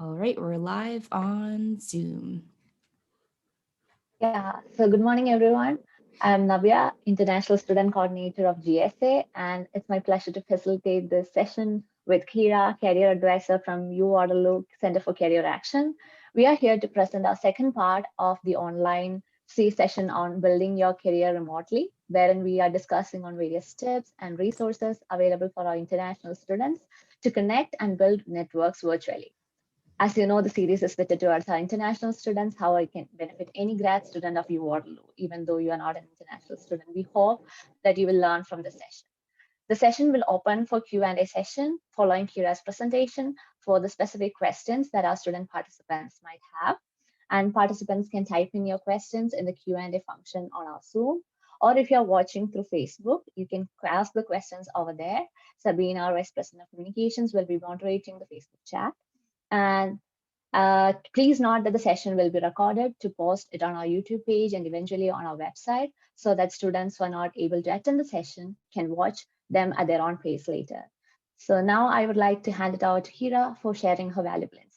All right, we're live on Zoom. Yeah, so good morning, everyone. I'm Navya, International Student Coordinator of GSA, and it's my pleasure to facilitate this session with Kira, Career Advisor from UWaterloo Center for Career Action. We are here to present our second part of the online C session on building your career remotely, wherein we are discussing on various tips and resources available for our international students to connect and build networks virtually. As you know, the series is fitted towards our international students, how I can benefit any grad student of Waterloo, even though you are not an international student. We hope that you will learn from the session. The session will open for Q&A session following Kira's presentation for the specific questions that our student participants might have. And participants can type in your questions in the Q&A function on our Zoom. Or if you're watching through Facebook, you can ask the questions over there. Sabina, our Vice President of Communications, will be moderating the Facebook chat. And please note that the session will be recorded to post it on our YouTube page and eventually on our website so that students who are not able to attend the session can watch them at their own pace later. So now I would like to hand it over to Hira for sharing her valuable insights.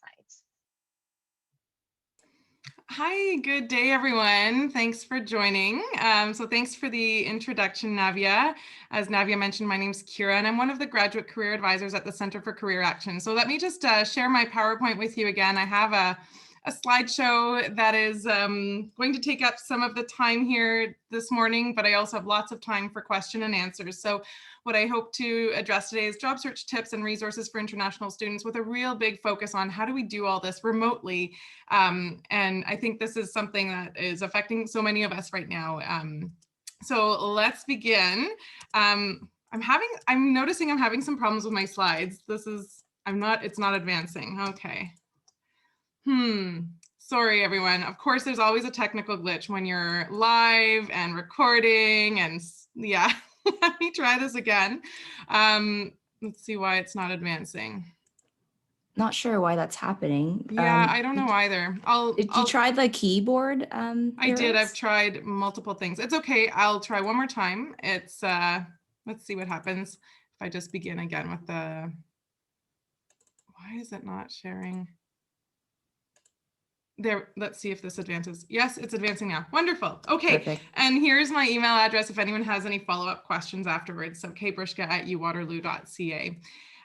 Hi, good day, everyone. Thanks for joining. So thanks for the introduction, Navya. As Navya mentioned, my name is Kira, and I'm one of the graduate career advisors at the Center for Career Action. So let me just share my PowerPoint with you again. I have a slideshow that is going to take up some of the time here this morning, but I also have lots of time for question and answers. So what I hope to address today is job search tips and resources for international students with a real big focus on how do we do all this remotely. And I think this is something that is affecting so many of us right now. So let's begin. I'm noticing I'm having some problems with my slides. It's not advancing. Okay. Sorry, everyone. Of course, there's always a technical glitch when you're live and recording, and yeah, let me try this again. Let's see why it's not advancing. Not sure why that's happening. Yeah, I don't know either. Did you try the keyboard? I did. I've tried multiple things. It's okay. I'll try one more time. It's let's see what happens if I just begin again with the. Why is it not sharing? There, let's see if this advances. Yes, it's advancing now. Wonderful. Okay. Perfect. And here's my email address if anyone has any follow-up questions afterwards. So Bruschke@uwaterloo.ca.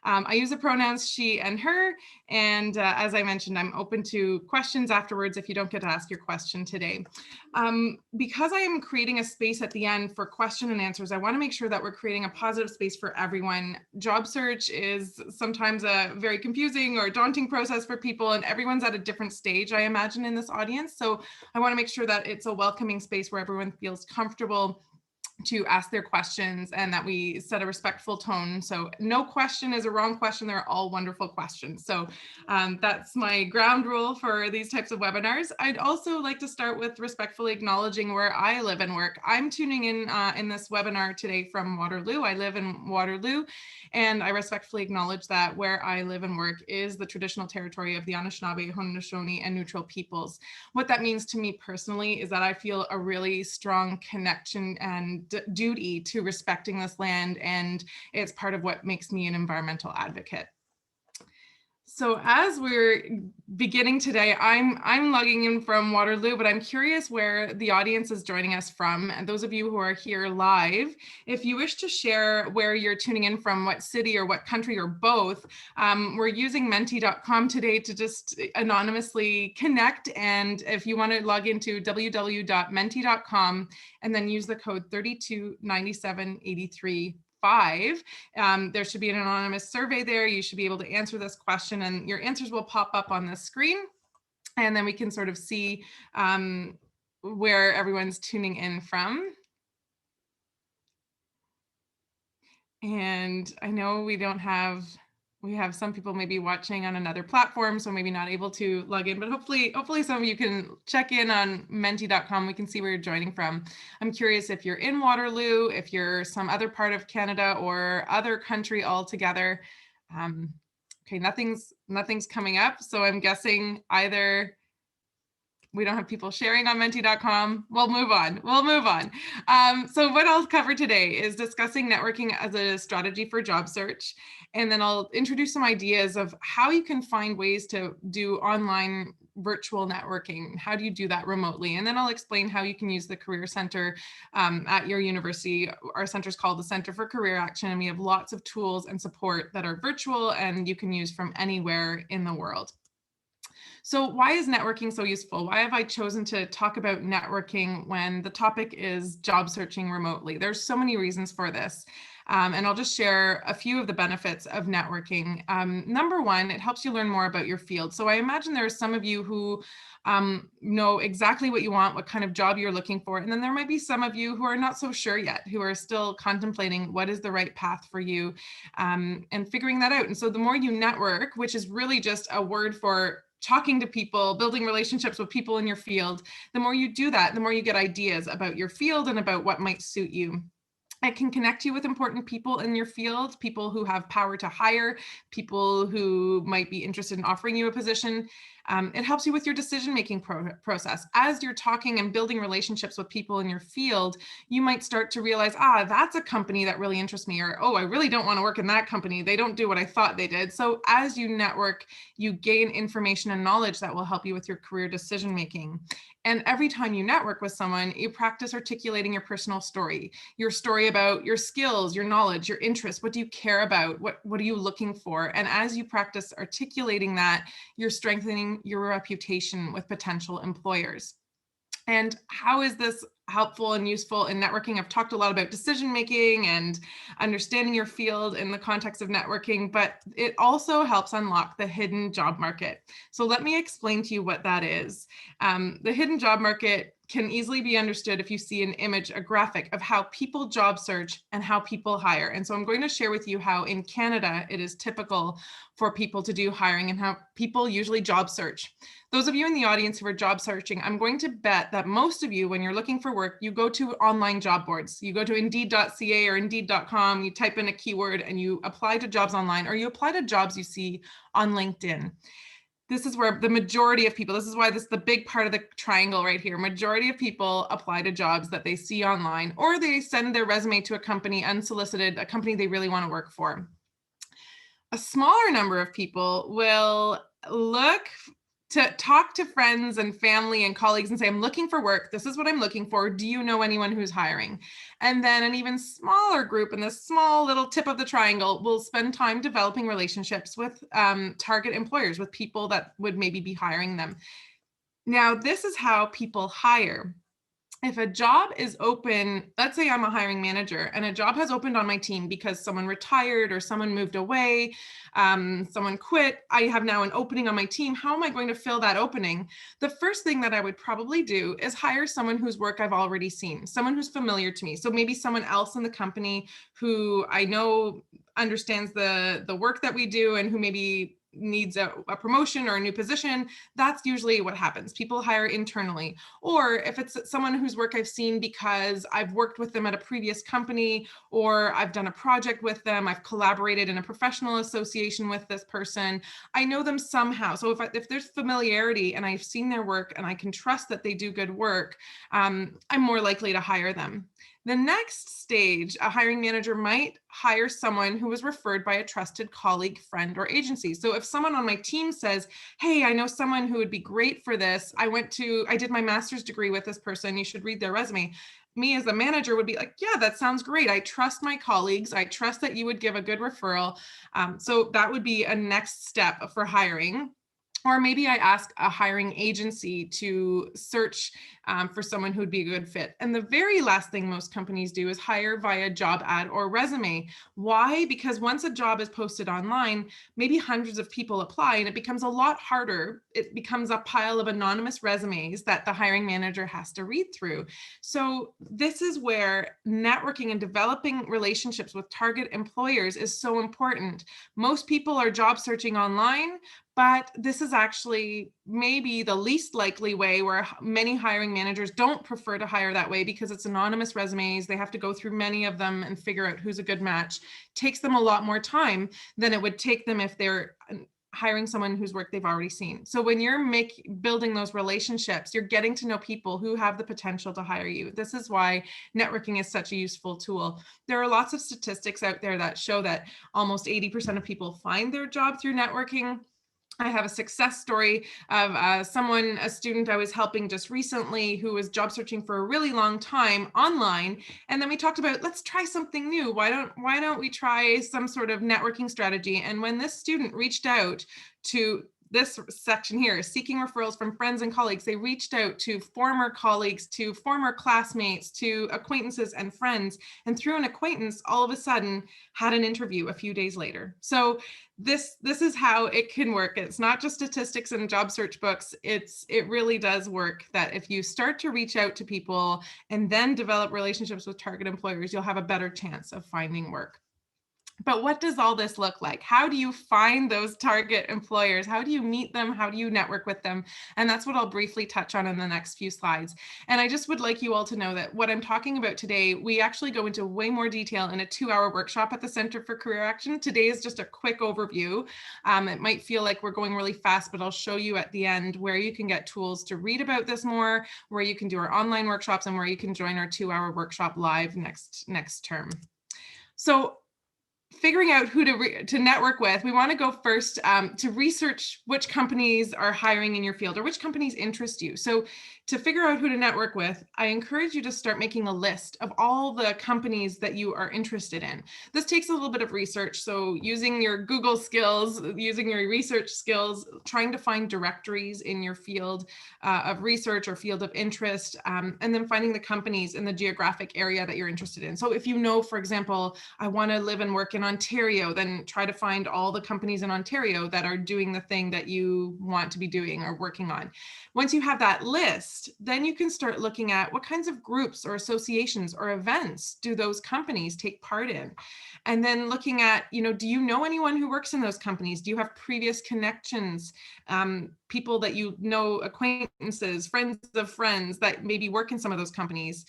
I use the pronouns she and her. And as I mentioned, I'm open to questions afterwards if you don't get to ask your question today. Because I am creating a space at the end for question and answers, I want to make sure that we're creating a positive space for everyone. Job search is sometimes a very confusing or daunting process for people, and everyone's at a different stage, I imagine, in this audience. So I want to make sure that it's a welcoming space where everyone feels comfortable to ask their questions and that we set a respectful tone. So no question is a wrong question. They're all wonderful questions. So that's my ground rule for these types of webinars. I'd also like to start with respectfully acknowledging where I live and work. I'm tuning in this webinar today from Waterloo. I live in Waterloo, and I respectfully acknowledge that where I live and work is the traditional territory of the Anishinaabe, Haudenosaunee, and Neutral peoples. What that means to me personally is that I feel a really strong connection and duty to respecting this land, and it's part of what makes me an environmental advocate. So as we're beginning today, I'm logging in from Waterloo, but I'm curious where the audience is joining us from. And those of you who are here live, if you wish to share where you're tuning in from, what city or what country or both, we're using menti.com today to just anonymously connect. And if you want to log into www.menti.com and then use the code 329783. There should be an anonymous survey there. You should be able to answer this question, and your answers will pop up on the screen, and then we can sort of see where everyone's tuning in from. And I know we have some people maybe watching on another platform, so maybe not able to log in, but hopefully some of you can check in on menti.com. We can see where you're joining from. I'm curious if you're in Waterloo, if you're some other part of Canada or other country altogether. Okay, nothing's coming up, so I'm guessing either We don't have people sharing on menti.com. We'll move on. So what I'll cover today is discussing networking as a strategy for job search. And then I'll introduce some ideas of how you can find ways to do online virtual networking. How do you do that remotely? And then I'll explain how you can use the Career Center at your university. Our center is called the Center for Career Action, and we have lots of tools and support that are virtual and you can use from anywhere in the world. So why is networking so useful? Why have I chosen to talk about networking when the topic is job searching remotely? There's so many reasons for this. And I'll just share a few of the benefits of networking. Number one, it helps you learn more about your field. So I imagine there are some of you who know exactly what you want, what kind of job you're looking for. And then there might be some of you who are not so sure yet, who are still contemplating what is the right path for you and figuring that out. And so the more you network, which is really just a word for talking to people, building relationships with people in your field, the more you do that, the more you get ideas about your field and about what might suit you. It can connect you with important people in your field, people who have power to hire, people who might be interested in offering you a position. It helps you with your decision-making process. As you're talking and building relationships with people in your field, you might start to realize, that's a company that really interests me, or, I really don't want to work in that company. They don't do what I thought they did. So as you network, you gain information and knowledge that will help you with your career decision-making. And every time you network with someone, you practice articulating your personal story, your story about your skills, your knowledge, your interests. What do you care about? What are you looking for? And as you practice articulating that, you're strengthening your reputation with potential employers. And how is this helpful and useful in networking? I've talked a lot about decision making and understanding your field in the context of networking, but it also helps unlock the hidden job market. So let me explain to you what that is. The hidden job market can easily be understood if you see an image, a graphic of how people job search and how people hire. And so I'm going to share with you how in Canada it is typical for people to do hiring and how people usually job search. Those of you in the audience who are job searching, I'm going to bet that most of you, when you're looking for work, you go to online job boards. You go to indeed.ca or indeed.com, you type in a keyword and you apply to jobs online, or you apply to jobs you see on LinkedIn. This is where the majority of people, this is why this is the big part of the triangle right here. Majority of people apply to jobs that they see online, or they send their resume to a company unsolicited, a company they really want to work for. A smaller number of people will look to talk to friends and family and colleagues and say, I'm looking for work. This is what I'm looking for. Do you know anyone who's hiring? And then an even smaller group in this small little tip of the triangle will spend time developing relationships with target employers, with people that would maybe be hiring them. Now, this is how people hire. If a job is open, let's say I'm a hiring manager and a job has opened on my team because someone retired or someone moved away, someone quit, I have now an opening on my team. How am I going to fill that opening? The first thing that I would probably do is hire someone whose work I've already seen, someone who's familiar to me. So maybe someone else in the company who I know understands the work that we do and who maybe needs a promotion or a new position. That's usually what happens. People hire internally. Or if it's someone whose work I've seen because I've worked with them at a previous company, or I've done a project with them, I've collaborated in a professional association with this person, I know them somehow. So if there's familiarity and I've seen their work and I can trust that they do good work, I'm more likely to hire them. The next stage, a hiring manager might hire someone who was referred by a trusted colleague, friend, or agency. So if someone on my team says, hey, I know someone who would be great for this. I did my master's degree with this person. You should read their resume. Me as a manager would be like, yeah, that sounds great. I trust my colleagues. I trust that you would give a good referral. So that would be a next step for hiring. Or maybe I ask a hiring agency to search for someone who'd be a good fit. And the very last thing most companies do is hire via job ad or resume. Why? Because once a job is posted online, maybe hundreds of people apply and it becomes a lot harder. It becomes a pile of anonymous resumes that the hiring manager has to read through. So this is where networking and developing relationships with target employers is so important. Most people are job searching online, but this is actually maybe the least likely way where many hiring managers don't prefer to hire that way because it's anonymous resumes. They have to go through many of them and figure out who's a good match. It takes them a lot more time than it would take them if they're hiring someone whose work they've already seen. So when you're building those relationships, you're getting to know people who have the potential to hire you. This is why networking is such a useful tool. There are lots of statistics out there that show that almost 80% of people find their job through networking. I have a success story of a student I was helping just recently who was job searching for a really long time online. And then we talked about, let's try something new. Why don't we try some sort of networking strategy? And when this student reached out to this section here, seeking referrals from friends and colleagues, they reached out to former colleagues, to former classmates, to acquaintances and friends, and through an acquaintance, all of a sudden had an interview a few days later. So this is how it can work. It's not just statistics and job search books. It really does work, that if you start to reach out to people and then develop relationships with target employers, you'll have a better chance of finding work. But what does all this look like? How do you find those target employers? How do you meet them? How do you network with them? And that's what I'll briefly touch on in the next few slides. And I just would like you all to know that what I'm talking about today, we actually go into way more detail in a 2-hour workshop at the Center for Career Action. Today is just a quick overview. It might feel like we're going really fast, but I'll show you at the end where you can get tools to read about this more, where you can do our online workshops, and where you can join our 2-hour workshop live next term. So figuring out who to network with, we want to go first to research which companies are hiring in your field or which companies interest you. So to figure out who to network with, I encourage you to start making a list of all the companies that you are interested in. This takes a little bit of research. So using your Google skills, using your research skills, trying to find directories in your field of research or field of interest, and then finding the companies in the geographic area that you're interested in. So if you know, for example, I want to live and work in Ontario, then try to find all the companies in Ontario that are doing the thing that you want to be doing or working on. Once you have that list, then you can start looking at what kinds of groups or associations or events do those companies take part in? And then looking at, do you know anyone who works in those companies? Do you have previous connections, people that you know, acquaintances, friends of friends that maybe work in some of those companies?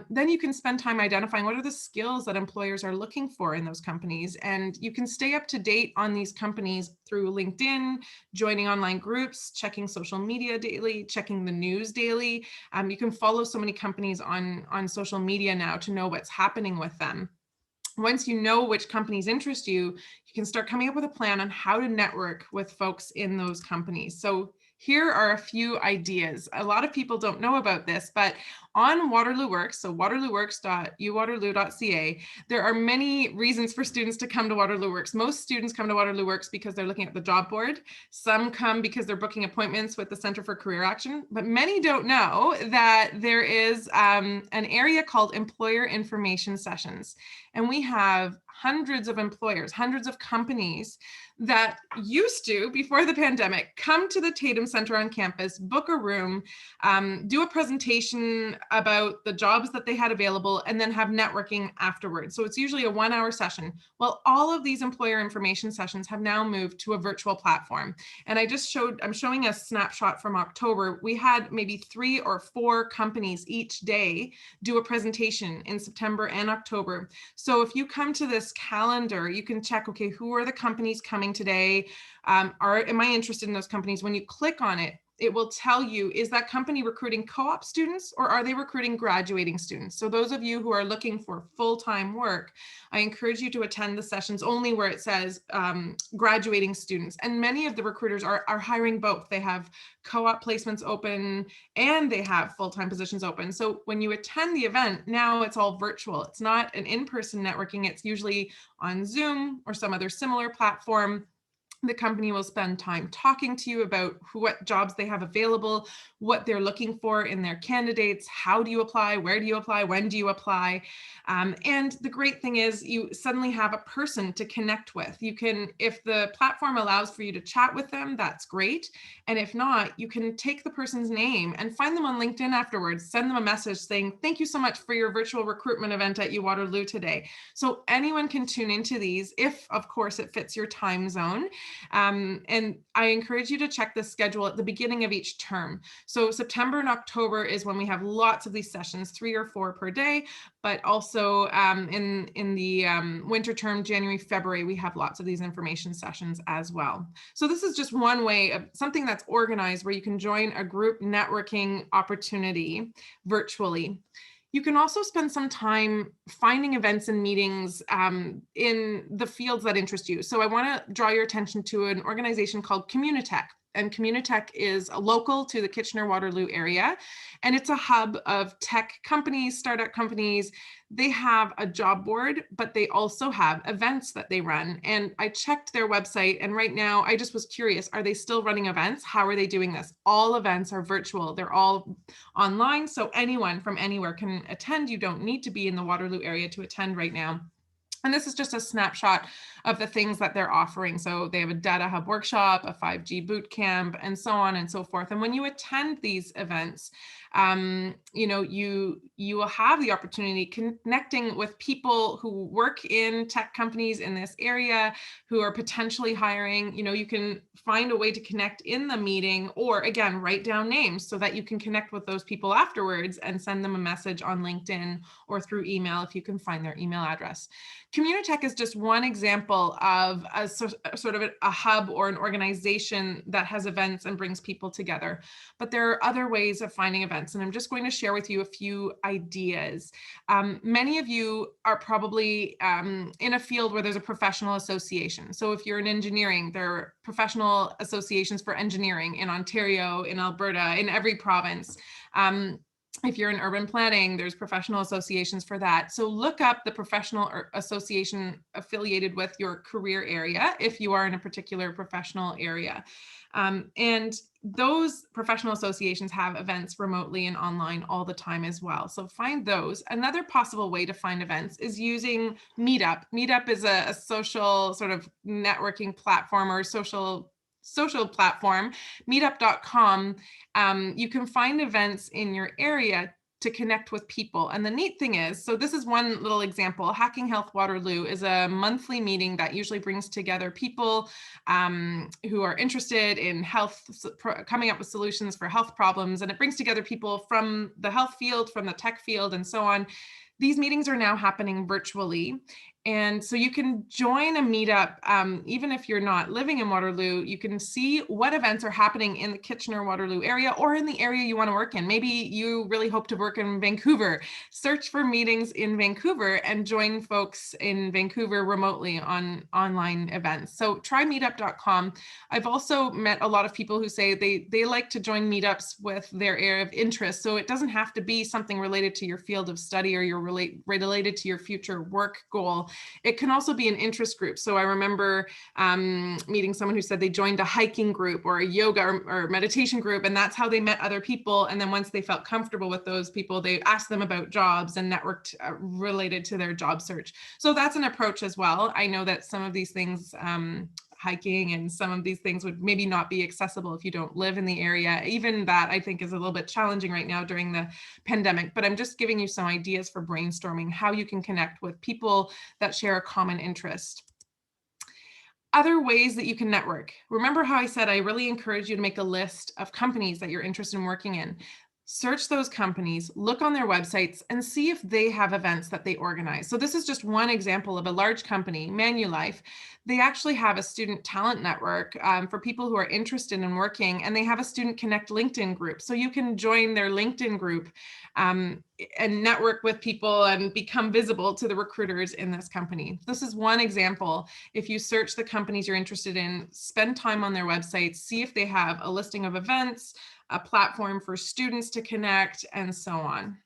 Then you can spend time identifying what are the skills that employers are looking for in those companies. And you can stay up to date on these companies through LinkedIn, joining online groups, checking social media daily, checking the news daily. You can follow so many companies on social media now to know what's happening with them. Once you know which companies interest you, you can start coming up with a plan on how to network with folks in those companies. So here are a few ideas. A lot of people don't know about this, but on Waterloo Works, so waterlooworks.uwaterloo.ca, there are many reasons for students to come to Waterloo Works. Most students come to Waterloo Works because they're looking at the job board. Some come because they're booking appointments with the Center for Career Action, but many don't know that there is an area called Employer Information Sessions. And we have hundreds of employers, hundreds of companies that used to, before the pandemic, come to the Tatum Center on campus, book a room, do a presentation about the jobs that they had available, and then have networking afterwards. So it's usually a 1-hour session. Well, all of these employer information sessions have now moved to a virtual platform. And I'm showing a snapshot from October. We had maybe 3 or 4 companies each day do a presentation in September and October. So if you come to this calendar, you can check, okay, who are the companies coming today? Am I interested in those companies? When you click on it, it will tell you, is that company recruiting co-op students or are they recruiting graduating students? So those of you who are looking for full-time work, I encourage you to attend the sessions only where it says graduating students. And many of the recruiters are hiring both. They have co-op placements open and they have full-time positions open. So when you attend the event, now it's all virtual. It's not an in-person networking. It's usually on Zoom or some other similar platform. The company will spend time talking to you about what jobs they have available, what they're looking for in their candidates, how do you apply, where do you apply, when do you apply? And the great thing is you suddenly have a person to connect with. You can, if the platform allows for you to chat with them, that's great. And if not, you can take the person's name and find them on LinkedIn afterwards, send them a message saying, thank you so much for your virtual recruitment event at UWaterloo today. So anyone can tune into these if, of course, it fits your time zone. And I encourage you to check the schedule at the beginning of each term. So September and October is when we have lots of these sessions, 3 or 4 per day, but also in the winter term, January, February, we have lots of these information sessions as well. So this is just one way of something that's organized where you can join a group networking opportunity virtually. You can also spend some time finding events and meetings in the fields that interest you. So I want to draw your attention to an organization called Communitech. And Communitech is local to the Kitchener-Waterloo area, and it's a hub of tech companies, startup companies. They have a job board, but they also have events that they run. And I checked their website, and right now I just was curious, are they still running events? How are they doing this? All events are virtual. They're all online, so anyone from anywhere can attend. You don't need to be in the Waterloo area to attend right now. And this is just a snapshot of the things that they're offering. So they have a data hub workshop, a 5G boot camp, and so on and so forth. And when you attend these events, you know, you will have the opportunity connecting with people who work in tech companies in this area, who are potentially hiring. You know, you can find a way to connect in the meeting, or again, write down names so that you can connect with those people afterwards and send them a message on LinkedIn or through email if you can find their email address. Communitech is just one example of a sort of a hub or an organization that has events and brings people together. But there are other ways of finding events, and I'm just going to share with you a few ideas. Many of you are probably in a field where there's a professional association. So if you're in engineering, there are professional associations for engineering in Ontario, in Alberta, in every province. If you're in urban planning, there's professional associations for that. So look up the professional association affiliated with your career area if you are in a particular professional area. And those professional associations have events remotely and online all the time as well. So find those. Another possible way to find events is using Meetup. Meetup is a social sort of networking platform or social platform, meetup.com. You can find events in your area to connect with people. And the neat thing is, so this is one little example, Hacking Health Waterloo is a monthly meeting that usually brings together people who are interested in health, coming up with solutions for health problems. And it brings together people from the health field, from the tech field, and so on. These meetings are now happening virtually. And so you can join a meetup, even if you're not living in Waterloo. You can see what events are happening in the Kitchener-Waterloo area or in the area you want to work in. Maybe you really hope to work in Vancouver. Search for meetings in Vancouver and join folks in Vancouver remotely on online events. So try meetup.com. I've also met a lot of people who say they like to join meetups with their area of interest. So it doesn't have to be something related to your field of study or your related to your future work goal. It can also be an interest group. So I remember meeting someone who said they joined a hiking group or a yoga or meditation group, and that's how they met other people. And then once they felt comfortable with those people, they asked them about jobs and networked related to their job search. So that's an approach as well. I know that some of these things, hiking and some of these things would maybe not be accessible if you don't live in the area. Even that I think is a little bit challenging right now during the pandemic, but I'm just giving you some ideas for brainstorming how you can connect with people that share a common interest. Other ways that you can network. Remember how I said I really encourage you to make a list of companies that you're interested in working in. Search those companies, look on their websites, and see if they have events that they organize. So this is just one example of a large company, Manulife. They actually have a student talent network for people who are interested in working, and they have a Student Connect LinkedIn group. So you can join their LinkedIn group and network with people and become visible to the recruiters in this company. This is one example. If you search the companies you're interested in, spend time on their websites, see if they have a listing of events, a platform for students to connect, and so on.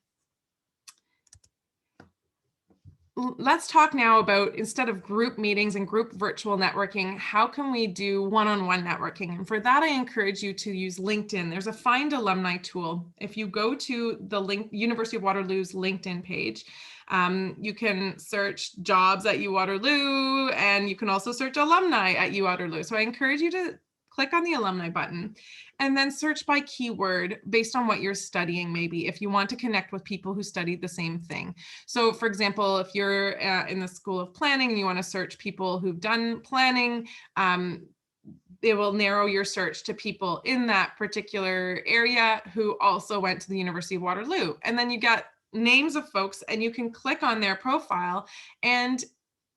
Let's talk now about, instead of group meetings and group virtual networking, how can we do one-on-one networking? And for that, I encourage you to use LinkedIn. There's a Find Alumni tool. If you go to the University of Waterloo's LinkedIn page, you can search jobs at UWaterloo, and you can also search alumni at UWaterloo. So I encourage you to click on the alumni button and then search by keyword based on what you're studying, maybe if you want to connect with people who studied the same thing. So for example, if you're in the School of Planning and you want to search people who've done planning, it will narrow your search to people in that particular area who also went to the University of Waterloo. And then you get names of folks and you can click on their profile and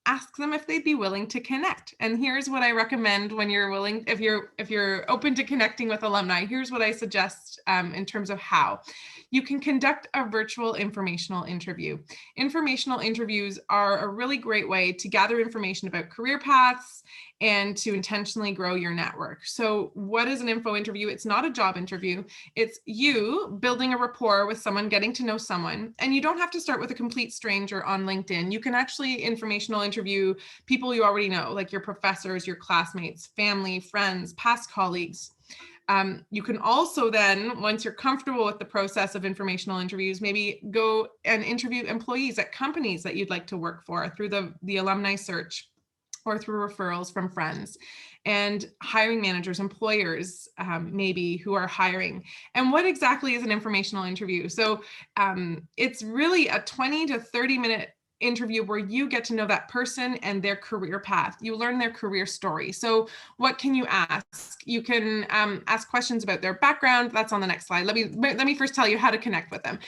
ask them if they'd be willing to connect. And here's what I recommend when you're willing, if you're open to connecting with alumni, here's what I suggest in terms of how. You can conduct a virtual informational interview. Informational interviews are a really great way to gather information about career paths and to intentionally grow your network. So what is an info interview? It's not a job interview. It's you building a rapport with someone, getting to know someone. And you don't have to start with a complete stranger on LinkedIn. You can actually informational interview people you already know, like your professors, your classmates, family, friends, past colleagues. You can also then, once you're comfortable with the process of informational interviews, maybe go and interview employees at companies that you'd like to work for through the alumni search or through referrals from friends, and hiring managers, employers, maybe who are hiring. And what exactly is an informational interview? So it's really a 20 to 30 minute interview where you get to know that person and their career path. You learn their career story. So what can you ask? You can ask questions about their background. That's on the next slide. Let me first tell you how to connect with them.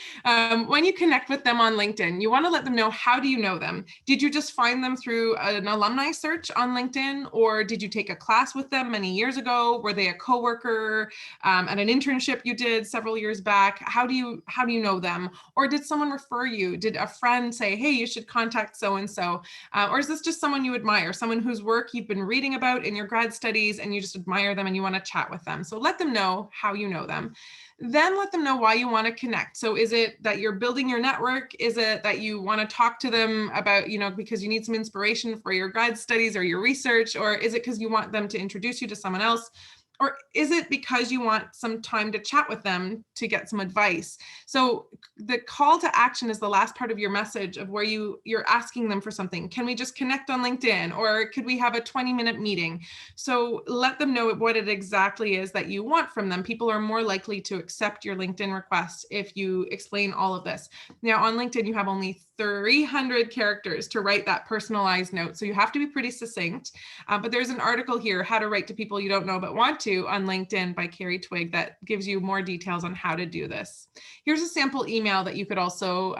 When you connect with them on LinkedIn, you want to let them know, how do you know them? Did you just find them through an alumni search on LinkedIn, or did you take a class with them many years ago? Were they a coworker at an internship you did several years back? How do you know them? Or did someone refer you? Did a friend say, hey, you should contact so-and-so? Or is this just someone you admire, someone whose work you've been reading about in your grad studies and you just admire them and you want to chat with them? So let them know how you know them. Then let them know why you want to connect. So is it that you're building your network? Is it that you want to talk to them about, because you need some inspiration for your grad studies or your research? Or is it because you want them to introduce you to someone else? Or is it because you want some time to chat with them to get some advice? So the call to action is the last part of your message of where you're asking them for something. Can we just connect on LinkedIn? Or could we have a 20-minute meeting? So let them know what it exactly is that you want from them. People are more likely to accept your LinkedIn request if you explain all of this. Now on LinkedIn, you have only 300 characters to write that personalized note. So you have to be pretty succinct. But there's an article here, How to Write to People You Don't Know But Want to, on LinkedIn by Carrie Twigg, that gives you more details on how to do this. Here's a sample email that you could also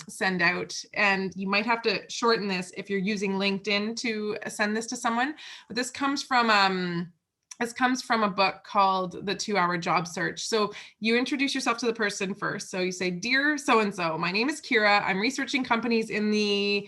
send out. And you might have to shorten this if you're using LinkedIn to send this to someone. But this comes from a book called The 2-Hour Job Search. So you introduce yourself to the person first. So you say, dear so-and-so, my name is Kira. I'm researching companies in the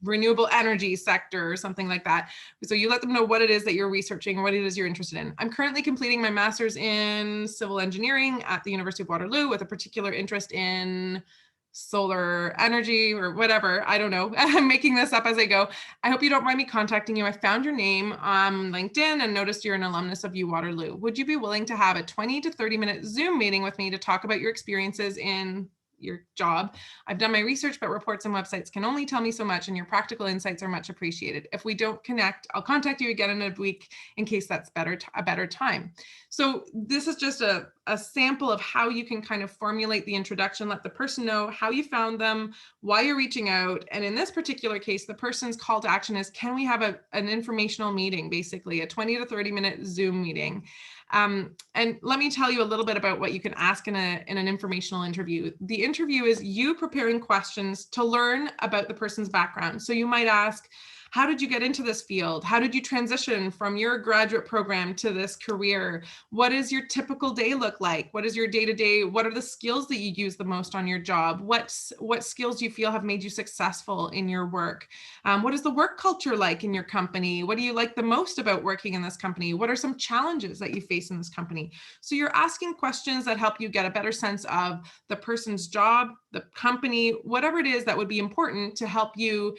renewable energy sector or something like that. So you let them know what it is that you're researching, what it is you're interested in. I'm currently completing my master's in civil engineering at the University of Waterloo with a particular interest in solar energy or whatever. I don't know. I'm making this up as I go. I hope you don't mind me contacting you. I found your name on LinkedIn and noticed you're an alumnus of UWaterloo. Would you be willing to have a 20 to 30-minute Zoom meeting with me to talk about your experiences in your job? I've done my research, but reports and websites can only tell me so much, and your practical insights are much appreciated. If we don't connect, I'll contact you again in a week in case that's a better time. So this is just a sample of how you can kind of formulate the introduction, let the person know how you found them, why you're reaching out. And in this particular case, the person's call to action is, can we have an informational meeting, basically a 20 to 30-minute Zoom meeting? And let me tell you a little bit about what you can ask in an informational interview. The interview is you preparing questions to learn about the person's background. So you might ask, how did you get into this field? How did you transition from your graduate program to this career? What does your typical day look like? What is your day-to-day? What are the skills that you use the most on your job? What skills do you feel have made you successful in your work? What is the work culture like in your company? What do you like the most about working in this company? What are some challenges that you face in this company? So you're asking questions that help you get a better sense of the person's job, the company, whatever it is that would be important to help you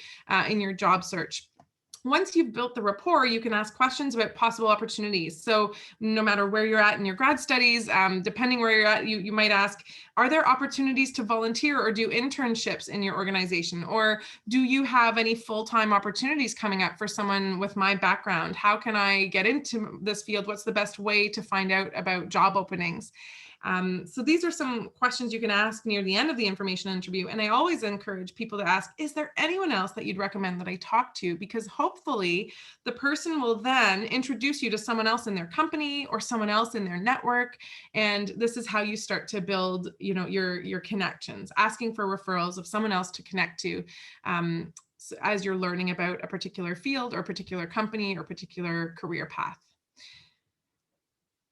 in your job search. Once you've built the rapport, you can ask questions about possible opportunities. So no matter where you're at in your grad studies, depending where you're at, you might ask, Are there opportunities to volunteer or do internships in your organization? Or do you have any full-time opportunities coming up for someone with my background? How can I get into this field? What's the best way to find out about job openings? So these are some questions you can ask near the end of the information interview. And I always encourage people to ask, is there anyone else that you'd recommend that I talk to? Because hopefully the person will then introduce you to someone else in their company or someone else in their network. And this is how you start to build, your connections, asking for referrals of someone else to connect to as you're learning about a particular field or particular company or particular career path.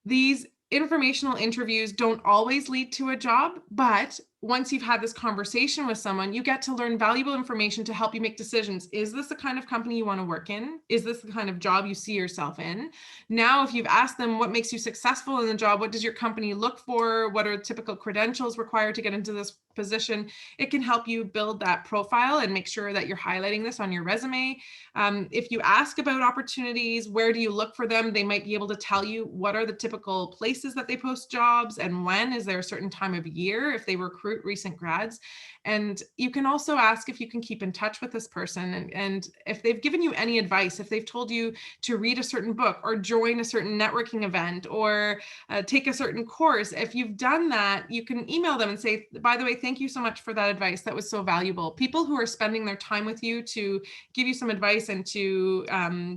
These informational interviews don't always lead to a job, but once you've had this conversation with someone, you get to learn valuable information to help you make decisions. Is this the kind of company you want to work in? Is this the kind of job you see yourself in? Now, if you've asked them what makes you successful in the job, what does your company look for? What are typical credentials required to get into this position? It can help you build that profile and make sure that you're highlighting this on your resume. If you ask about opportunities, where do you look for them? They might be able to tell you what are the typical places that they post jobs and when. Is there a certain time of year if they recruit recent grads? And you can also ask if you can keep in touch with this person and if they've given you any advice, if they've told you to read a certain book or join a certain networking event or take a certain course. If you've done that, you can email them and say, by the way, thank you so much for that advice. That was so valuable. People who are spending their time with you to give you some advice and to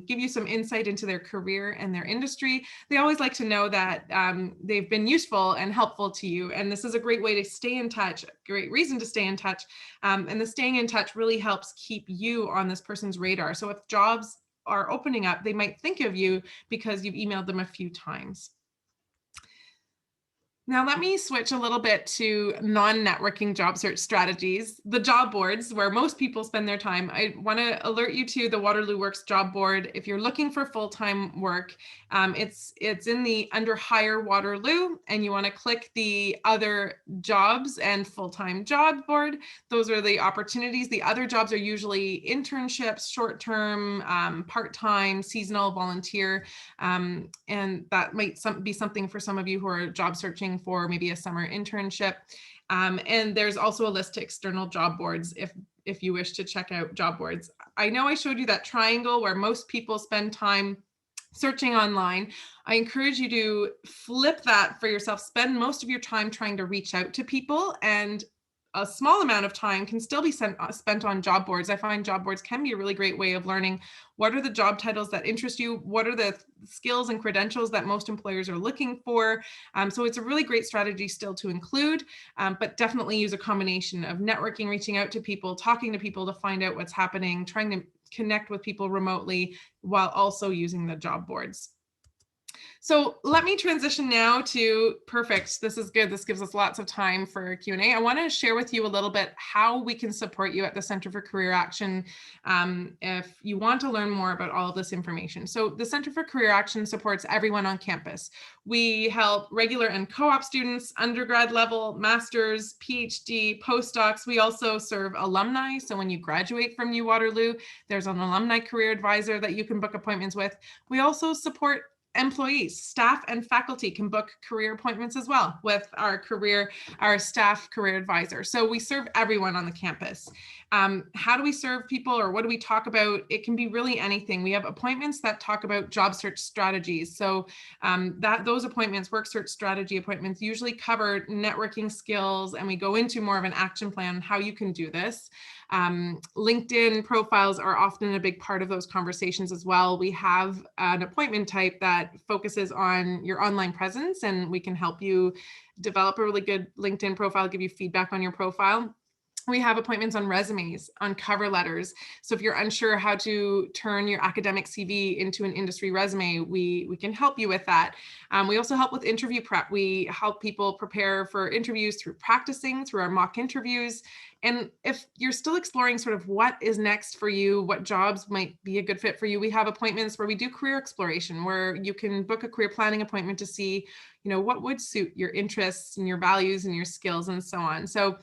give you some insight into their career and their industry, they always like to know that they've been useful and helpful to you. And this is a great way to stay in touch, great reason to stay in touch. And the staying in touch really helps keep you on this person's radar. So if jobs are opening up, they might think of you because you've emailed them a few times. Now let me switch a little bit to non-networking job search strategies, the job boards where most people spend their time. I want to alert you to the Waterloo Works job board. If you're looking for full-time work, it's in the under Hire Waterloo, and you want to click the other jobs and full-time job board. Those are the opportunities. The other jobs are usually internships, short-term, part-time, seasonal, volunteer, and that might be something for some of you who are job searching for maybe a summer internship. And there's also a list to external job boards if you wish to check out job boards. I know I showed you that triangle where most people spend time searching online. I encourage you to flip that for yourself. Spend most of your time trying to reach out to people, and a small amount of time can still be spent on job boards. I find job boards can be a really great way of learning what are the job titles that interest you, what are the skills and credentials that most employers are looking for. So it's a really great strategy still to include, but definitely use a combination of networking, reaching out to people, talking to people to find out what's happening, trying to connect with people remotely while also using the job boards. So let me transition now to, perfect, this is good. This gives us lots of time for Q&A. I want to share with you a little bit how we can support you at the Center for Career Action if you want to learn more about all of this information. So the Center for Career Action supports everyone on campus. We help regular and co-op students, undergrad level, master's, PhD, postdocs. We also serve alumni. So when you graduate from UWaterloo, there's an alumni career advisor that you can book appointments with. We also support employees, staff and faculty can book career appointments as well with our staff career advisor. So we serve everyone on the campus. How do we serve people, or what do we talk about? It can be really anything. We have appointments that talk about job search strategies. So those appointments, work search strategy appointments, usually cover networking skills, and we go into more of an action plan on how you can do this. LinkedIn profiles are often a big part of those conversations as well. We have an appointment type that focuses on your online presence, and we can help you develop a really good LinkedIn profile, give you feedback on your profile. We have appointments on resumes, on cover letters. So if you're unsure how to turn your academic CV into an industry resume, we can help you with that. We also help with interview prep. We help people prepare for interviews through practicing, through our mock interviews. And if you're still exploring sort of what is next for you, what jobs might be a good fit for you, we have appointments where we do career exploration, where you can book a career planning appointment to see, what would suit your interests and your values and your skills and so on. So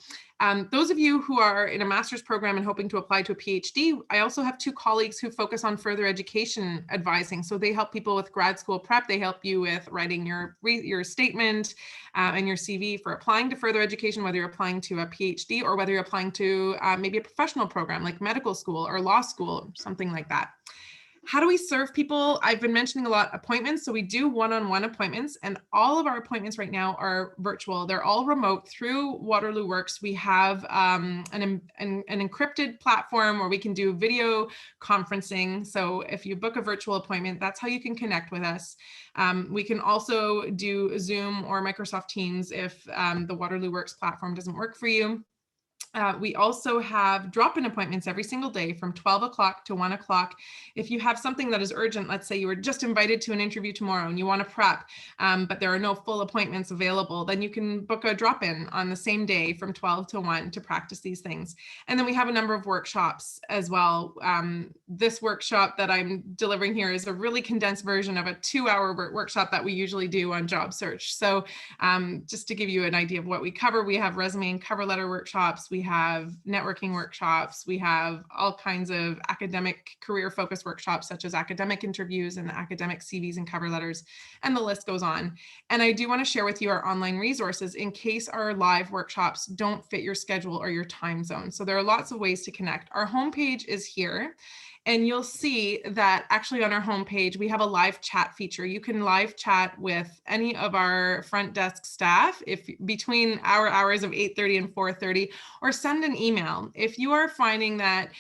those of you who are in a master's program and hoping to apply to a PhD, I also have 2 colleagues who focus on further education advising. So they help people with grad school prep. They help you with writing your statement and your CV for applying to further education, whether you're applying to a PhD or whether you're applying to maybe a professional program like medical school or law school, something like that. How do we serve people? I've been mentioning a lot appointments. So we do one-on-one appointments, and all of our appointments right now are virtual. They're all remote through Waterloo Works. We have an encrypted platform where we can do video conferencing. So if you book a virtual appointment, that's how you can connect with us. We can also do Zoom or Microsoft Teams if the Waterloo Works platform doesn't work for you. We also have drop-in appointments every single day from 12 o'clock to 1 o'clock. If you have something that is urgent, let's say you were just invited to an interview tomorrow and you want to prep, but there are no full appointments available, then you can book a drop-in on the same day from 12 to 1 to practice these things. And then we have a number of workshops as well. This workshop that I'm delivering here is a really condensed version of a 2-hour workshop that we usually do on job search. So just to give you an idea of what we cover, we have resume and cover letter workshops. We have networking workshops. We have all kinds of academic career focused workshops, such as academic interviews and academic CVs and cover letters, and the list goes on. And I do want to share with you our online resources in case our live workshops don't fit your schedule or your time zone. So there are lots of ways to connect. Our homepage is here. And you'll see that actually on our homepage, we have a live chat feature. You can live chat with any of our front desk staff if between our hours of 8:30 and 4:30, or send an email. If you are finding that,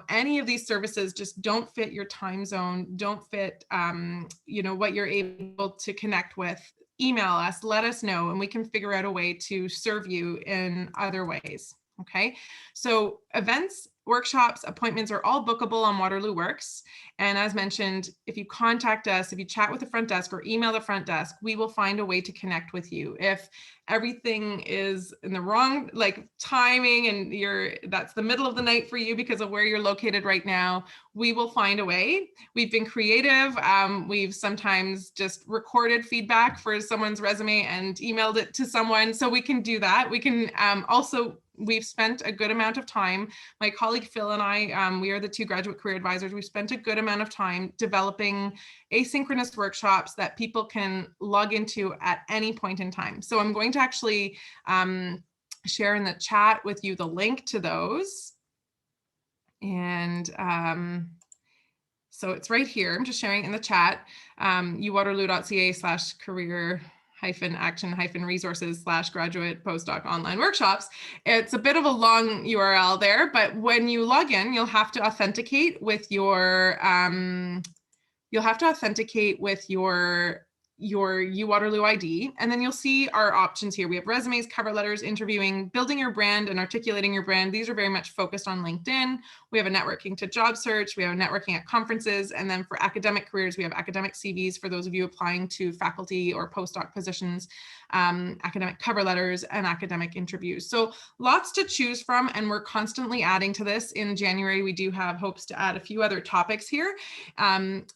any of these services just don't fit your time zone, don't fit, what you're able to connect with, email us, let us know, and we can figure out a way to serve you in other ways. Okay, so events, workshops, appointments are all bookable on Waterloo Works. And as mentioned, if you contact us, if you chat with the front desk or email the front desk, we will find a way to connect with you. If everything is in the wrong timing and that's the middle of the night for you because of where you're located right now, we will find a way. We've been creative. We've sometimes just recorded feedback for someone's resume and emailed it to someone. So we can do that. We can we've spent a good amount of time, my colleague Phil and I, we are the 2 graduate career advisors. We've spent a good amount of time developing asynchronous workshops that people can log into at any point in time. So I'm going to actually share in the chat with you the link to those. And so it's right here. I'm just sharing in the chat, uwaterloo.ca/career-action-resources/graduate postdoc online workshops. It's a bit of a long URL there, but when you log in, you'll have to authenticate with your UWaterloo ID, and then you'll see our options here. We have resumes, cover letters, interviewing, building your brand, and articulating your brand. These are very much focused on LinkedIn. We have a networking to job search. We have networking at conferences. And then for academic careers, we have academic CVs for those of you applying to faculty or postdoc positions, academic cover letters, and academic interviews. So lots to choose from, and we're constantly adding to this. In January, we do have hopes to add a few other topics here.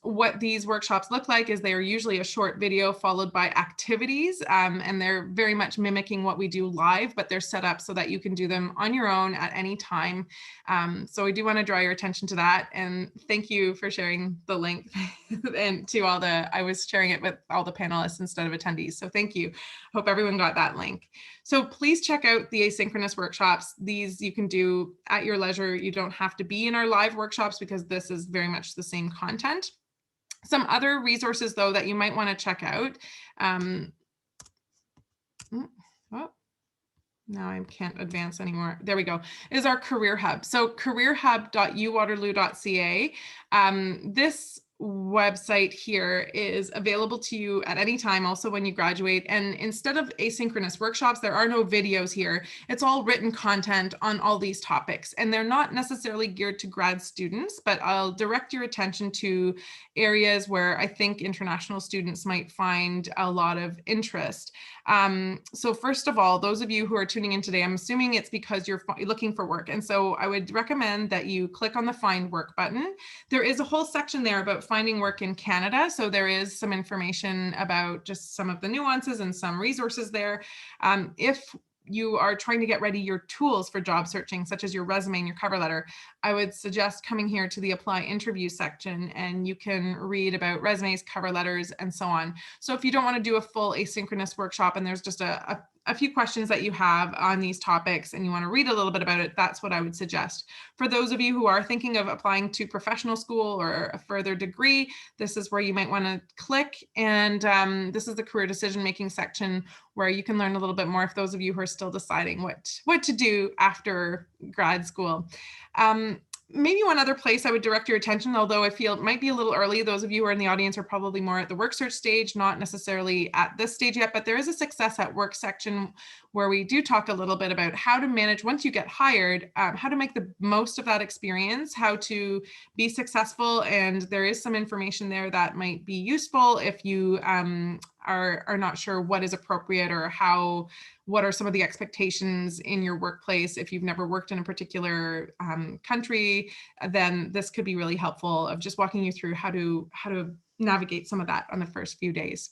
What these workshops look like is they are usually a short video followed by activities, and they're very much mimicking what we do live, but they're set up so that you can do them on your own at any time. So I do want to draw your attention to that, and thank you for sharing the link and to all I was sharing it with all the panelists instead of attendees. So thank you. Hope everyone got that link. So please check out the asynchronous workshops. These you can do at your leisure. You don't have to be in our live workshops because this is very much the same content. Some other resources, though, that you might want to check out. Now I can't advance anymore. There we go. Is our career hub. So careerhub.uwaterloo.ca. This website here is available to you at any time, also when you graduate. And instead of asynchronous workshops, there are no videos here. It's all written content on all these topics, and they're not necessarily geared to grad students, but I'll direct your attention to areas where I think international students might find a lot of interest. So first of all, those of you who are tuning in today, I'm assuming it's because you're looking for work. And so I would recommend that you click on the Find Work button. There is a whole section there about finding work in Canada. So there is some information about just some of the nuances and some resources there. If you are trying to get ready your tools for job searching, such as your resume and your cover letter, I would suggest coming here to the Apply Interview section, and you can read about resumes, cover letters, and so on. So if you don't want to do a full asynchronous workshop and there's just a few questions that you have on these topics and you want to read a little bit about it, that's what I would suggest. For those of you who are thinking of applying to professional school or a further degree, this is where you might want to click. And this is the career decision-making section where you can learn a little bit more if those of you who are still deciding what to do after grad school. Maybe one other place I would direct your attention, although I feel it might be a little early. Those of you who are in the audience are probably more at the work search stage, not necessarily at this stage yet, but there is a Success at Work section where we do talk a little bit about how to manage once you get hired, how to make the most of that experience, how to be successful. And there is some information there that might be useful if you are not sure what is appropriate or what are some of the expectations in your workplace. If you've never worked in a particular country, then this could be really helpful of just walking you through how to navigate some of that on the first few days.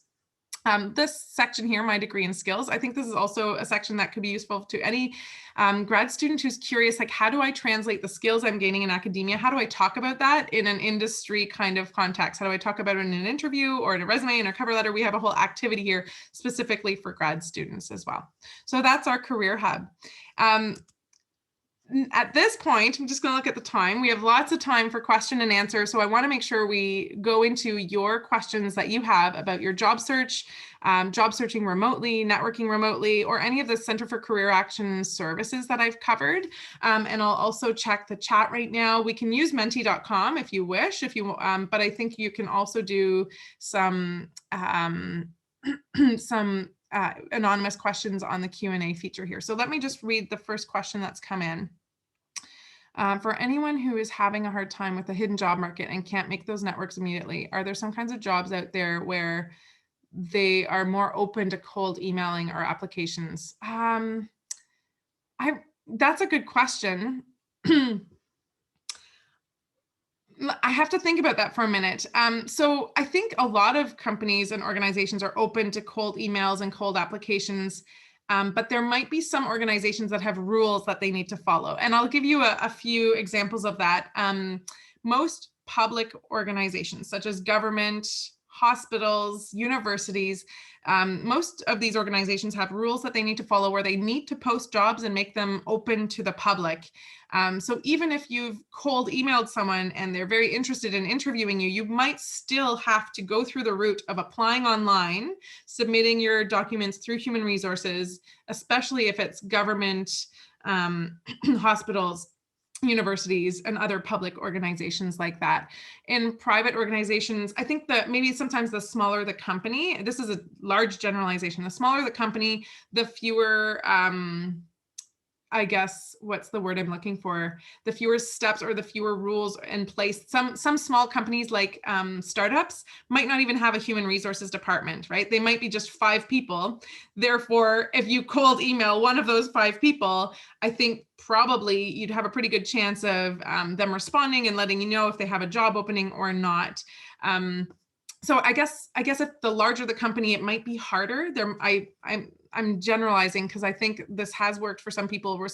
This section here, my degree and skills, I think this is also a section that could be useful to any grad student who's curious, like, how do I translate the skills I'm gaining in academia? How do I talk about that in an industry kind of context? How do I talk about it in an interview or in a resume, in a cover letter? We have a whole activity here specifically for grad students as well. So that's our career hub. At this point, I'm just going to look at the time. We have lots of time for question and answer. So I want to make sure we go into your questions that you have about your job search, job searching remotely, networking remotely, or any of the Center for Career Action services that I've covered. And I'll also check the chat right now. We can use menti.com if you wish, but I think you can also do some anonymous questions on the Q&A feature here. So let me just read the first question that's come in. For anyone who is having a hard time with the hidden job market and can't make those networks immediately, are there some kinds of jobs out there where they are more open to cold emailing or applications? That's a good question. I have to think about that for a minute. So I think a lot of companies and organizations are open to cold emails and cold applications, but there might be some organizations that have rules that they need to follow. And I'll give you a few examples of that. Most public organizations, such as government, hospitals, universities, most of these organizations have rules that they need to follow where they need to post jobs and make them open to the public. So even if you've cold emailed someone and they're very interested in interviewing you, you might still have to go through the route of applying online, submitting your documents through human resources, especially if it's government, hospitals, universities, and other public organizations like that. In private organizations, I think that maybe sometimes the smaller the company, this is a large generalization, the smaller the company, the fewer, I guess, what's the word I'm looking for? The fewer steps or the fewer rules in place. Some small companies like startups might not even have a human resources department, right? They might be just 5 people. Therefore, if you cold email one of those 5 people, I think probably you'd have a pretty good chance of them responding and letting you know if they have a job opening or not. So I guess if the larger the company, it might be harder. I'm generalizing because I think this has worked for some people,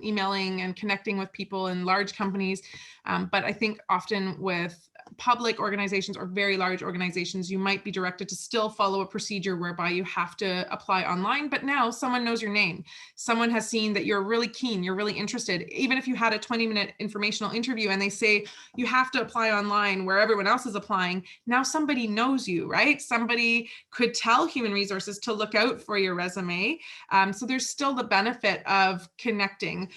emailing and connecting with people in large companies. But I think often with public organizations or very large organizations, you might be directed to still follow a procedure whereby you have to apply online. But now someone knows your name. Someone has seen that you're really keen, you're really interested. Even if you had a 20-minute informational interview and they say you have to apply online where everyone else is applying, now somebody knows you, right? Somebody could tell human resources to look out for your resume. So there's still the benefit of connecting.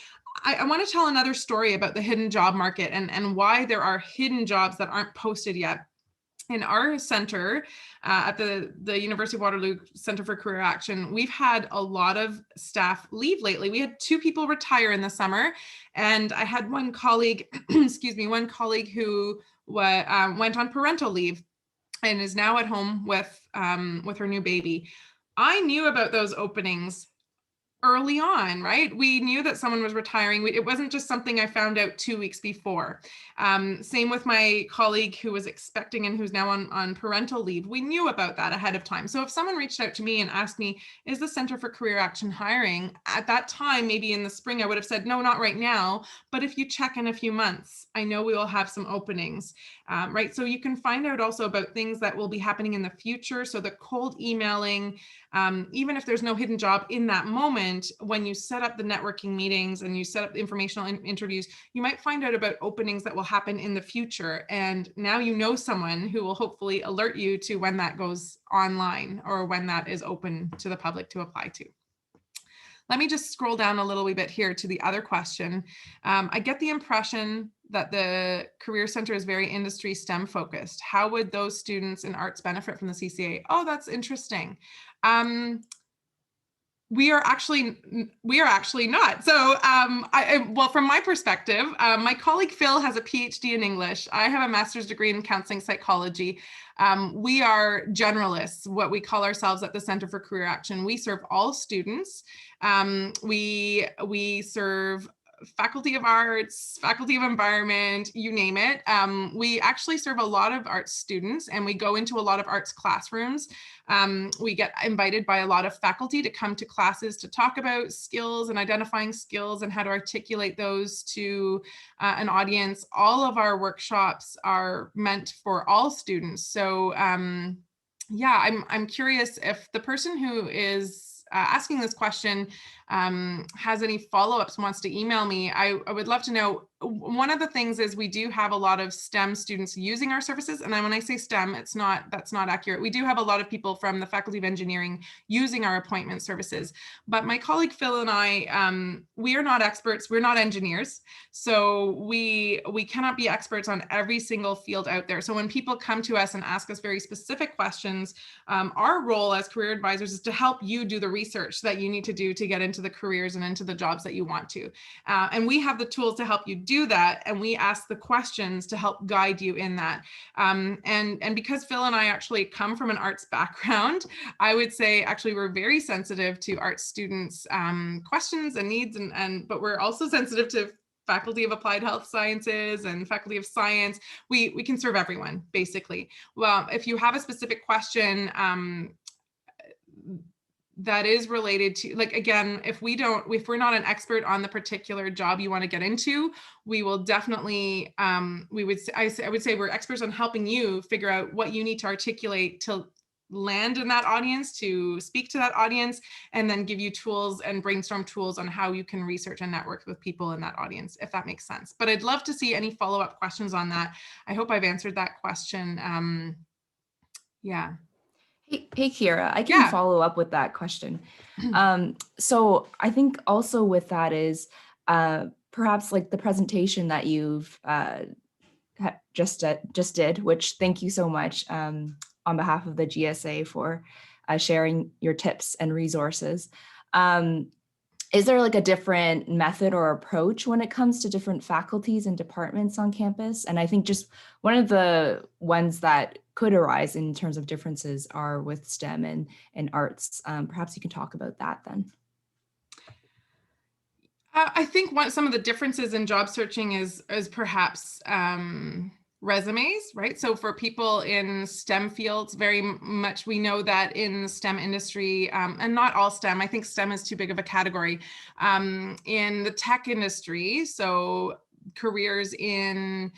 I want to tell another story about the hidden job market and why there are hidden jobs that aren't posted yet. in our center at the University of Waterloo Center for Career Action, we've had a lot of staff leave lately. We had 2 people retire in the summer, and I had one colleague, excuse me, one colleague who went on parental leave and is now at home with her new baby. I knew about those openings early on, right? We knew that someone was retiring. It wasn't just something I found out 2 weeks before. Same with my colleague who was expecting and who's now on parental leave. We knew about that ahead of time. So if someone reached out to me and asked me, is the Center for Career Action hiring? At that time, maybe in the spring, I would have said, no, not right now. But if you check in a few months, I know we will have some openings, right? So you can find out also about things that will be happening in the future. So the cold emailing, even if there's no hidden job in that moment, when you set up the networking meetings and you set up the informational interviews, you might find out about openings that will happen in the future. And now you know someone who will hopefully alert you to when that goes online or when that is open to the public to apply to. Let me just scroll down a little wee bit here to the other question. I get the impression that the Career Center is very industry STEM focused. How would those students in arts benefit from the CCA? Oh, that's interesting. We are actually not. So, well, from my perspective, my colleague Phil has a PhD in English. I have a master's degree in counseling psychology. We are generalists, what we call ourselves at the Center for Career Action. We serve all students. We serve faculty of arts, faculty of environment, you name it. We actually serve a lot of arts students, and we go into a lot of arts classrooms. We get invited by a lot of faculty to come to classes to talk about skills and identifying skills and how to articulate those to an audience. All of our workshops are meant for all students. So yeah, I'm curious if the person who is asking this question has any follow-ups, wants to email me. I would love to know. One of the things is we do have a lot of STEM students using our services. And then when I say STEM, that's not accurate. We do have a lot of people from the Faculty of Engineering using our appointment services. But my colleague Phil and I, we are not experts. We're not engineers. So we cannot be experts on every single field out there. So when people come to us and ask us very specific questions, our role as career advisors is to help you do the research that you need to do to get into the careers and into the jobs that you want to. And we have the tools to help you do that, and we ask the questions to help guide you in that. And because Phil and I actually come from an arts background, I would say actually we're very sensitive to arts students' questions and needs, but we're also sensitive to Faculty of Applied Health Sciences and Faculty of Science. We can serve everyone, basically. Well, if you have a specific question that is related to, like, again, if we're not an expert on the particular job you want to get into, we will definitely, I would say we're experts on helping you figure out what you need to articulate to land in that audience, to speak to that audience, and then give you tools and brainstorm tools on how you can research and network with people in that audience, if that makes sense. But I'd love to see any follow-up questions on that. I hope I've answered that question. Yeah. Hey, Kira, I can follow up with that question. So I think also with that is perhaps like the presentation that you've just did, which thank you so much on behalf of the GSA for sharing your tips and resources. Is there like a different method or approach when it comes to different faculties and departments on campus? And I think just one of the ones that could arise in terms of differences are with STEM and arts. Perhaps you can talk about that then. I think some of the differences in job searching is perhaps resumes, right? So for people in STEM fields, very much we know that in the STEM industry, and not all STEM, I think STEM is too big of a category. In the tech industry, so careers in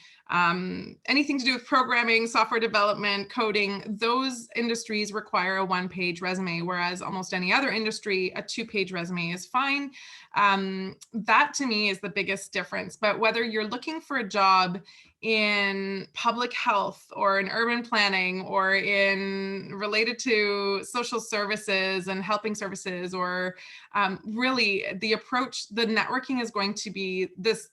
anything to do with programming, software development, coding, those industries require a one-page resume, whereas almost any other industry, a two-page resume is fine. That to me is the biggest difference. But whether you're looking for a job in public health or in urban planning or in related to social services and helping services, or really the approach, the networking is going to be this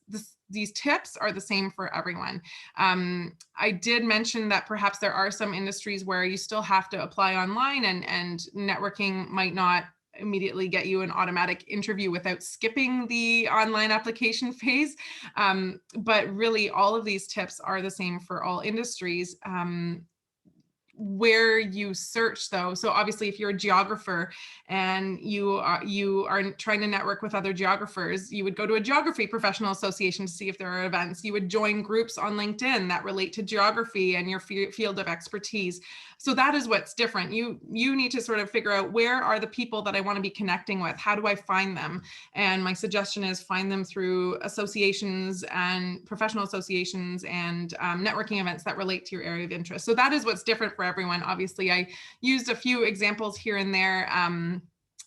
these tips are the same for everyone. I did mention that perhaps there are some industries where you still have to apply online, and networking might not immediately get you an automatic interview without skipping the online application phase. But really all of these tips are the same for all industries. Where you search though, so obviously if you're a geographer and you are trying to network with other geographers, you would go to a geography professional association to see if there are events. You would join groups on LinkedIn that relate to geography and your field of expertise. So that is what's different. You need to sort of figure out, where are the people that I want to be connecting with? How do I find them? And my suggestion is find them through associations and professional associations and networking events that relate to your area of interest. So that is what's different for everyone. Obviously, I used a few examples here and there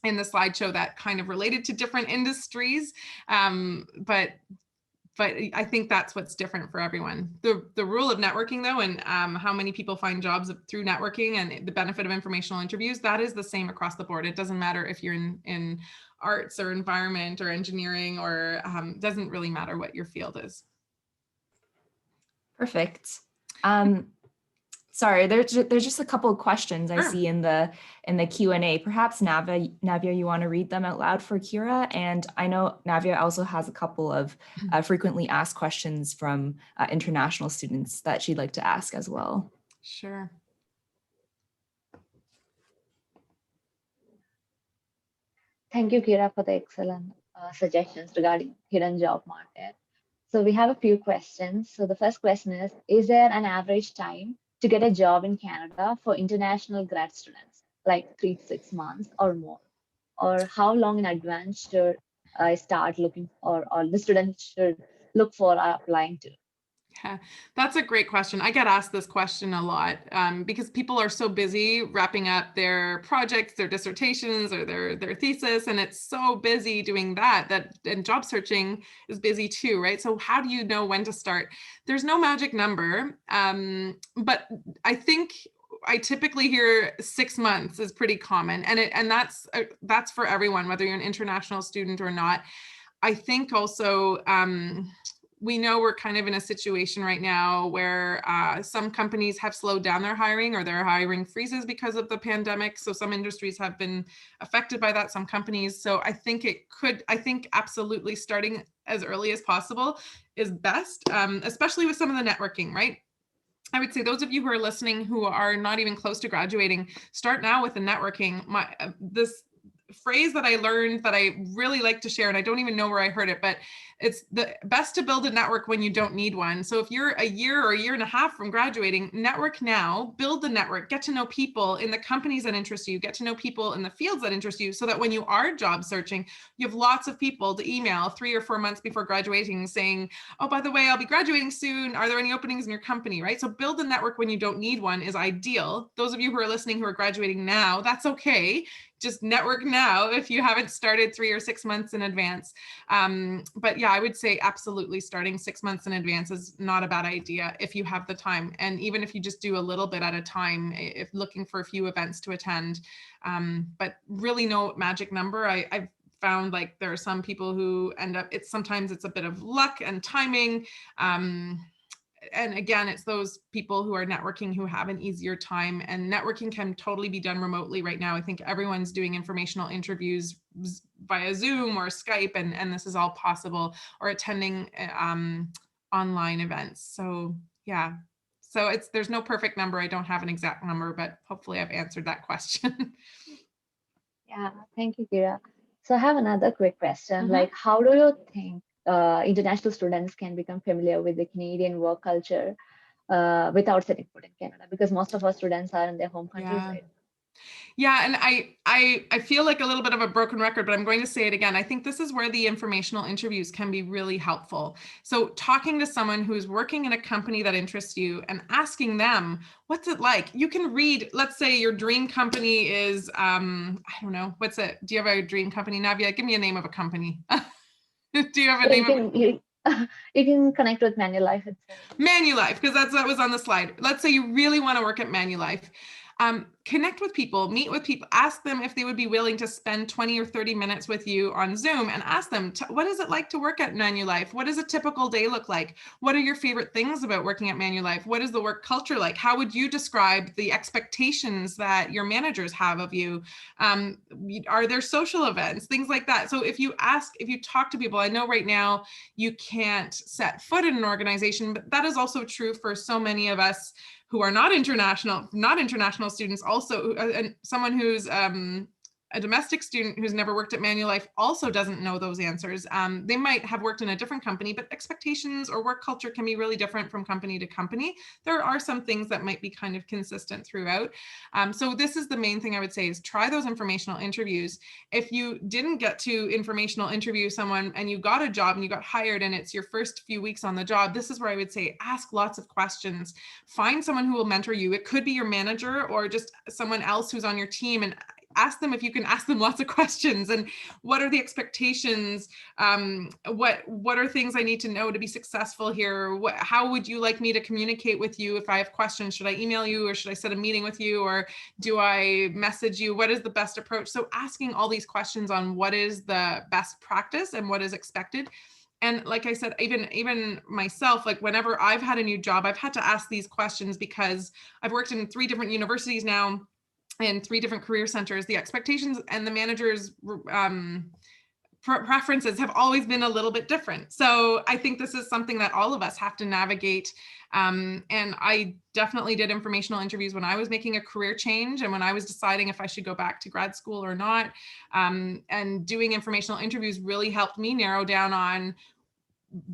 in the slideshow that kind of related to different industries, but I think that's what's different for everyone. The rule of networking though, and how many people find jobs through networking and the benefit of informational interviews, that is the same across the board. It doesn't matter if you're in arts or environment or engineering, or doesn't really matter what your field is. Perfect. Sorry, there's just a couple of questions I see in the Q&A. Perhaps Navya, you want to read them out loud for Kira? And I know Navya also has a couple of frequently asked questions from international students that she'd like to ask as well. Sure. Thank you, Kira, for the excellent suggestions regarding hidden job market. So we have a few questions. So the first question is there an average time to get a job in Canada for international grad students, like 3 to 6 months or more? Or how long in advance should I start looking, or the students should look for applying to? Yeah, that's a great question. I get asked this question a lot because people are so busy wrapping up their projects, their dissertations, or their thesis, and it's so busy doing that and job searching is busy too, right? So how do you know when to start? There's no magic number, but I think I typically hear 6 months is pretty common, and that's for everyone, whether you're an international student or not. I think also we know we're kind of in a situation right now where some companies have slowed down their hiring, or their hiring freezes because of the pandemic. So some industries have been affected by that, some companies. So I think absolutely starting as early as possible is best, especially with some of the networking, right? I would say those of you who are listening who are not even close to graduating, start now with the networking. This phrase that I learned that I really like to share, and I don't even know where I heard it, but it's the best to build a network when you don't need one. So if you're a year or a year and a half from graduating, network now, build the network, get to know people in the companies that interest you, get to know people in the fields that interest you, so that when you are job searching, you have lots of people to email 3 or 4 months before graduating saying, oh, by the way, I'll be graduating soon. Are there any openings in your company, right? So build a network when you don't need one is ideal. Those of you who are listening who are graduating now, that's okay. Just network now if you haven't started 3 or 6 months in advance. But yeah, I would say absolutely starting 6 months in advance is not a bad idea if you have the time. And even if you just do a little bit at a time, if looking for a few events to attend, but really no magic number. I've found like there are some people who end up, sometimes it's a bit of luck and timing. And again, it's those people who are networking who have an easier time, and networking can totally be done remotely right now. I think everyone's doing informational interviews via Zoom or Skype, and this is all possible, or attending online events. So yeah, so there's no perfect number. I don't have an exact number, but hopefully I've answered that question. Yeah, thank you, Kira. So I have another quick question. Like, how do you think international students can become familiar with the Canadian work culture without setting foot in Canada? Because most of our students are in their home countries, right? Yeah, and I feel like a little bit of a broken record, but I'm going to say it again. I think this is where the informational interviews can be really helpful. So talking to someone who is working in a company that interests you and asking them, what's it like? You can read, let's say your dream company is, I don't know, do you have a dream company? Navya, give me a name of a company. Do you have a name? You can connect with Manulife itself. Manulife, because that was on the slide. Let's say you really want to work at Manulife. Connect with people, meet with people, ask them if they would be willing to spend 20 or 30 minutes with you on Zoom, and ask them, what is it like to work at Manulife? What does a typical day look like? What are your favorite things about working at Manulife? What is the work culture like? How would you describe the expectations that your managers have of you? Are there social events, things like that? So if you talk to people, I know right now you can't set foot in an organization, but that is also true for so many of us who are not international students also, and someone who's a domestic student who's never worked at Manulife also doesn't know those answers. They might have worked in a different company, but expectations or work culture can be really different from company to company. There are some things that might be kind of consistent throughout. So this is the main thing I would say, is try those informational interviews. If you didn't get to informational interview someone and you got a job and you got hired and it's your first few weeks on the job, this is where I would say ask lots of questions. Find someone who will mentor you. It could be your manager or just someone else who's on your team, and ask them if you can ask them lots of questions. And what are the expectations? What are things I need to know to be successful here? How would you like me to communicate with you if I have questions? Should I email you, or should I set a meeting with you, or do I message you? What is the best approach? So asking all these questions on what is the best practice and what is expected. And like I said, even myself, like whenever I've had a new job, I've had to ask these questions because I've worked in 3 different universities now, in 3 different career centers. The expectations and the managers' preferences have always been a little bit different. So I think this is something that all of us have to navigate. And I definitely did informational interviews when I was making a career change and when I was deciding if I should go back to grad school or not. And doing informational interviews really helped me narrow down on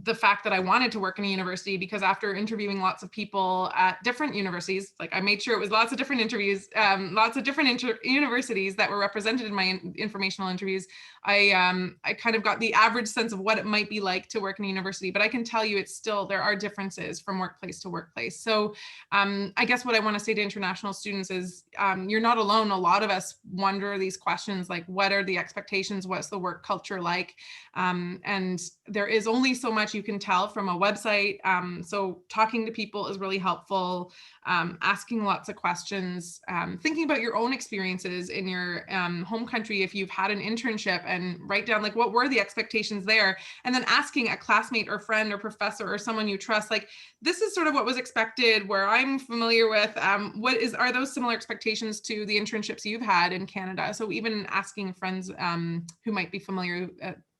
the fact that I wanted to work in a university, because after interviewing lots of people at different universities, like I made sure it was lots of different interviews, lots of different universities that were represented in my informational interviews, I kind of got the average sense of what it might be like to work in a university. But I can tell you, there are differences from workplace to workplace. So I guess what I want to say to international students is you're not alone. A lot of us wonder these questions, like what are the expectations? What's the work culture like? And there is only so much you can tell from a website. So talking to people is really helpful. Asking lots of questions, thinking about your own experiences in your home country. If you've had an internship, and write down like what were the expectations there, and then asking a classmate or friend or professor or someone you trust, like this is sort of what was expected where I'm familiar with. Are those similar expectations to the internships you've had in Canada? So even asking friends who might be familiar,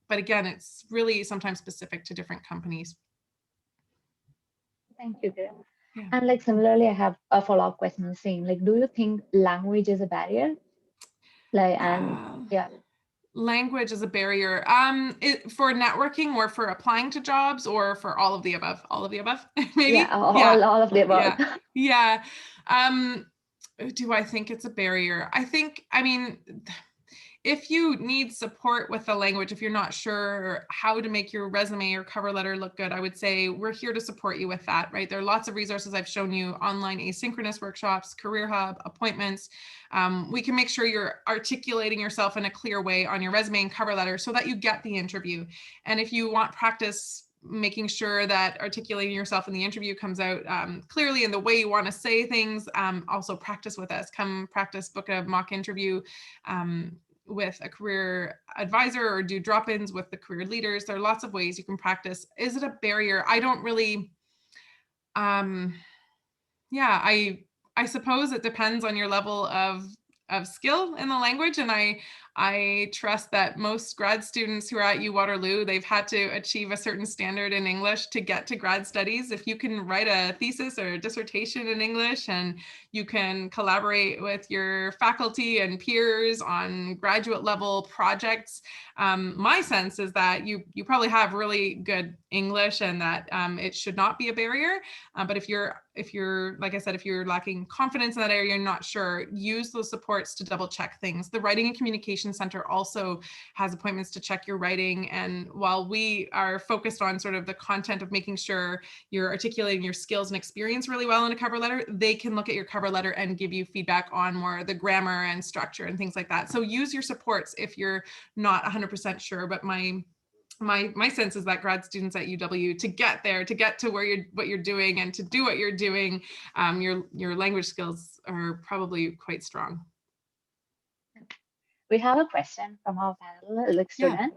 but again, it's really sometimes specific to different companies. Thank you, Kira. Yeah. And like similarly, I have a follow-up question saying, like, do you think language is a barrier? Like, and yeah. Language is a barrier for networking or for applying to jobs, or for all of the above? All of the above, maybe? Yeah, all of the above. Yeah. Do I think it's a barrier? I mean, if you need support with the language, if you're not sure how to make your resume or cover letter look good, I would say we're here to support you with that, right? There are lots of resources I've shown you, online asynchronous workshops, Career Hub, appointments. We can make sure you're articulating yourself in a clear way on your resume and cover letter so that you get the interview. And if you want practice making sure that articulating yourself in the interview comes out clearly in the way you want to say things, also practice with us. Come practice, book a mock interview with a career advisor, or do drop-ins with the career leaders. There are lots of ways you can practice. Is it a barrier? I don't really, I suppose it depends on your level of skill in the language. And I trust that most grad students who are at UWaterloo, they've had to achieve a certain standard in English to get to grad studies. If you can write a thesis or a dissertation in English, and you can collaborate with your faculty and peers on graduate level projects, my sense is that you probably have really good English, and that it should not be a barrier. But if you're, like I said, if you're lacking confidence in that area, you're not sure, use those supports to double check things. The Writing and Communication Center also has appointments to check your writing. And while we are focused on sort of the content of making sure you're articulating your skills and experience really well in a cover letter, they can look at your cover letter and give you feedback on more the grammar and structure and things like that. So use your supports if you're not 100% sure. But my my sense is that grad students at UW, to get there, to get to what you're doing and to do what you're doing, your language skills are probably quite strong. We have a question from our panel, student.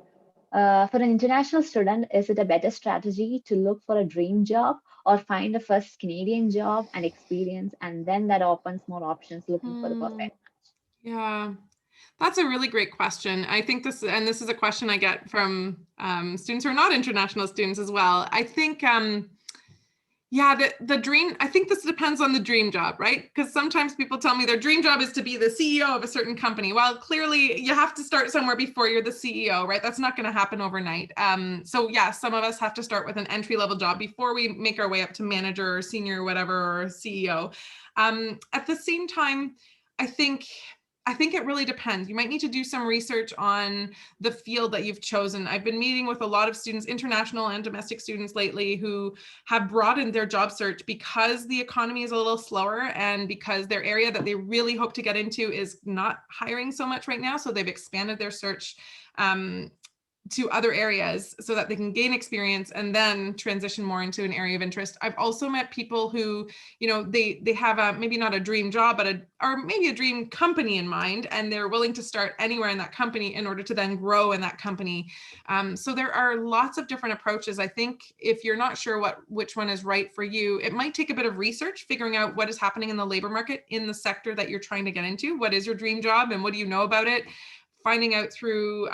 For an international student, is it a better strategy to look for a dream job or find a first Canadian job and experience, and then that opens more options looking for the perfect match? Yeah, that's a really great question. I think this is a question I get from students who are not international students as well. I think, the dream, I think this depends on the dream job, right? Because sometimes people tell me their dream job is to be the CEO of a certain company. Well, clearly you have to start somewhere before you're the CEO, right? That's not going to happen overnight. So yeah, some of us have to start with an entry-level job before we make our way up to manager or senior, whatever, or CEO. At the same time, I think it really depends. You might need to do some research on the field that you've chosen. I've been meeting with a lot of students, international and domestic students lately, who have broadened their job search because the economy is a little slower and because their area that they really hope to get into is not hiring so much right now. So they've expanded their search to other areas so that they can gain experience and then transition more into an area of interest. I've also met people who, they have maybe not a dream job, or maybe a dream company in mind, and they're willing to start anywhere in that company in order to then grow in that company. So there are lots of different approaches. I think if you're not sure which one is right for you, it might take a bit of research, figuring out what is happening in the labor market in the sector that you're trying to get into. What is your dream job and what do you know about it? Finding out through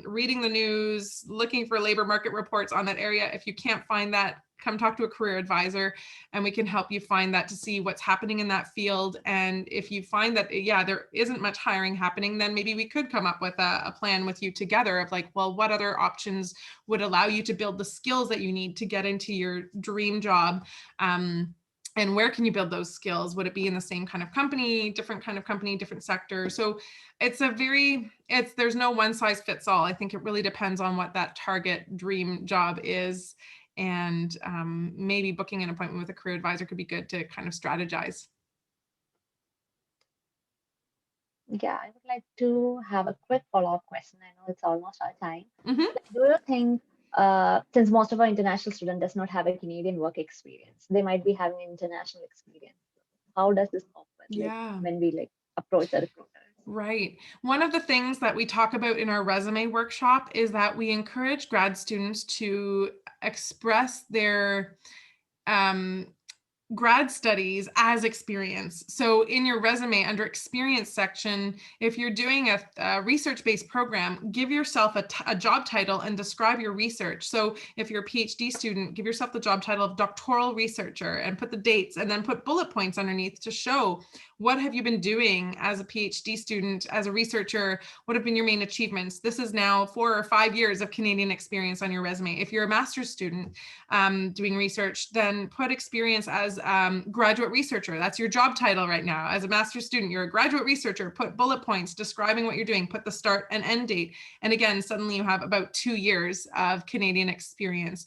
reading the news, looking for labor market reports on that area. If you can't find that, come talk to a career advisor and we can help you find that to see what's happening in that field. And if you find that, there isn't much hiring happening, then maybe we could come up with a plan with you together of like, well, what other options would allow you to build the skills that you need to get into your dream job? And where can you build those skills? Would it be in the same kind of company, different kind of company, different sector? So there's no one size fits all. I think it really depends on what that target dream job is. And maybe booking an appointment with a career advisor could be good to kind of strategize. Yeah, I would like to have a quick follow-up question. I know it's almost our time. Mm-hmm. Do you think, since most of our international students does not have a Canadian work experience, they might be having an international experience? How does this happen when we approach the recruiters? Right. One of the things that we talk about in our resume workshop is that we encourage grad students to express their grad studies as experience. So in your resume under experience section, if you're doing a research-based program, give yourself a job title and describe your research. So if you're a PhD student, give yourself the job title of doctoral researcher and put the dates and then put bullet points underneath to show what have you been doing as a PhD student, as a researcher, what have been your main achievements. This is now 4 or 5 years of Canadian experience on your resume. If you're a master's student doing research, then put experience as graduate researcher. That's your job title right now. As a master's student, you're a graduate researcher. Put bullet points describing what you're doing. Put the start and end date. And again, suddenly you have about 2 years of Canadian experience.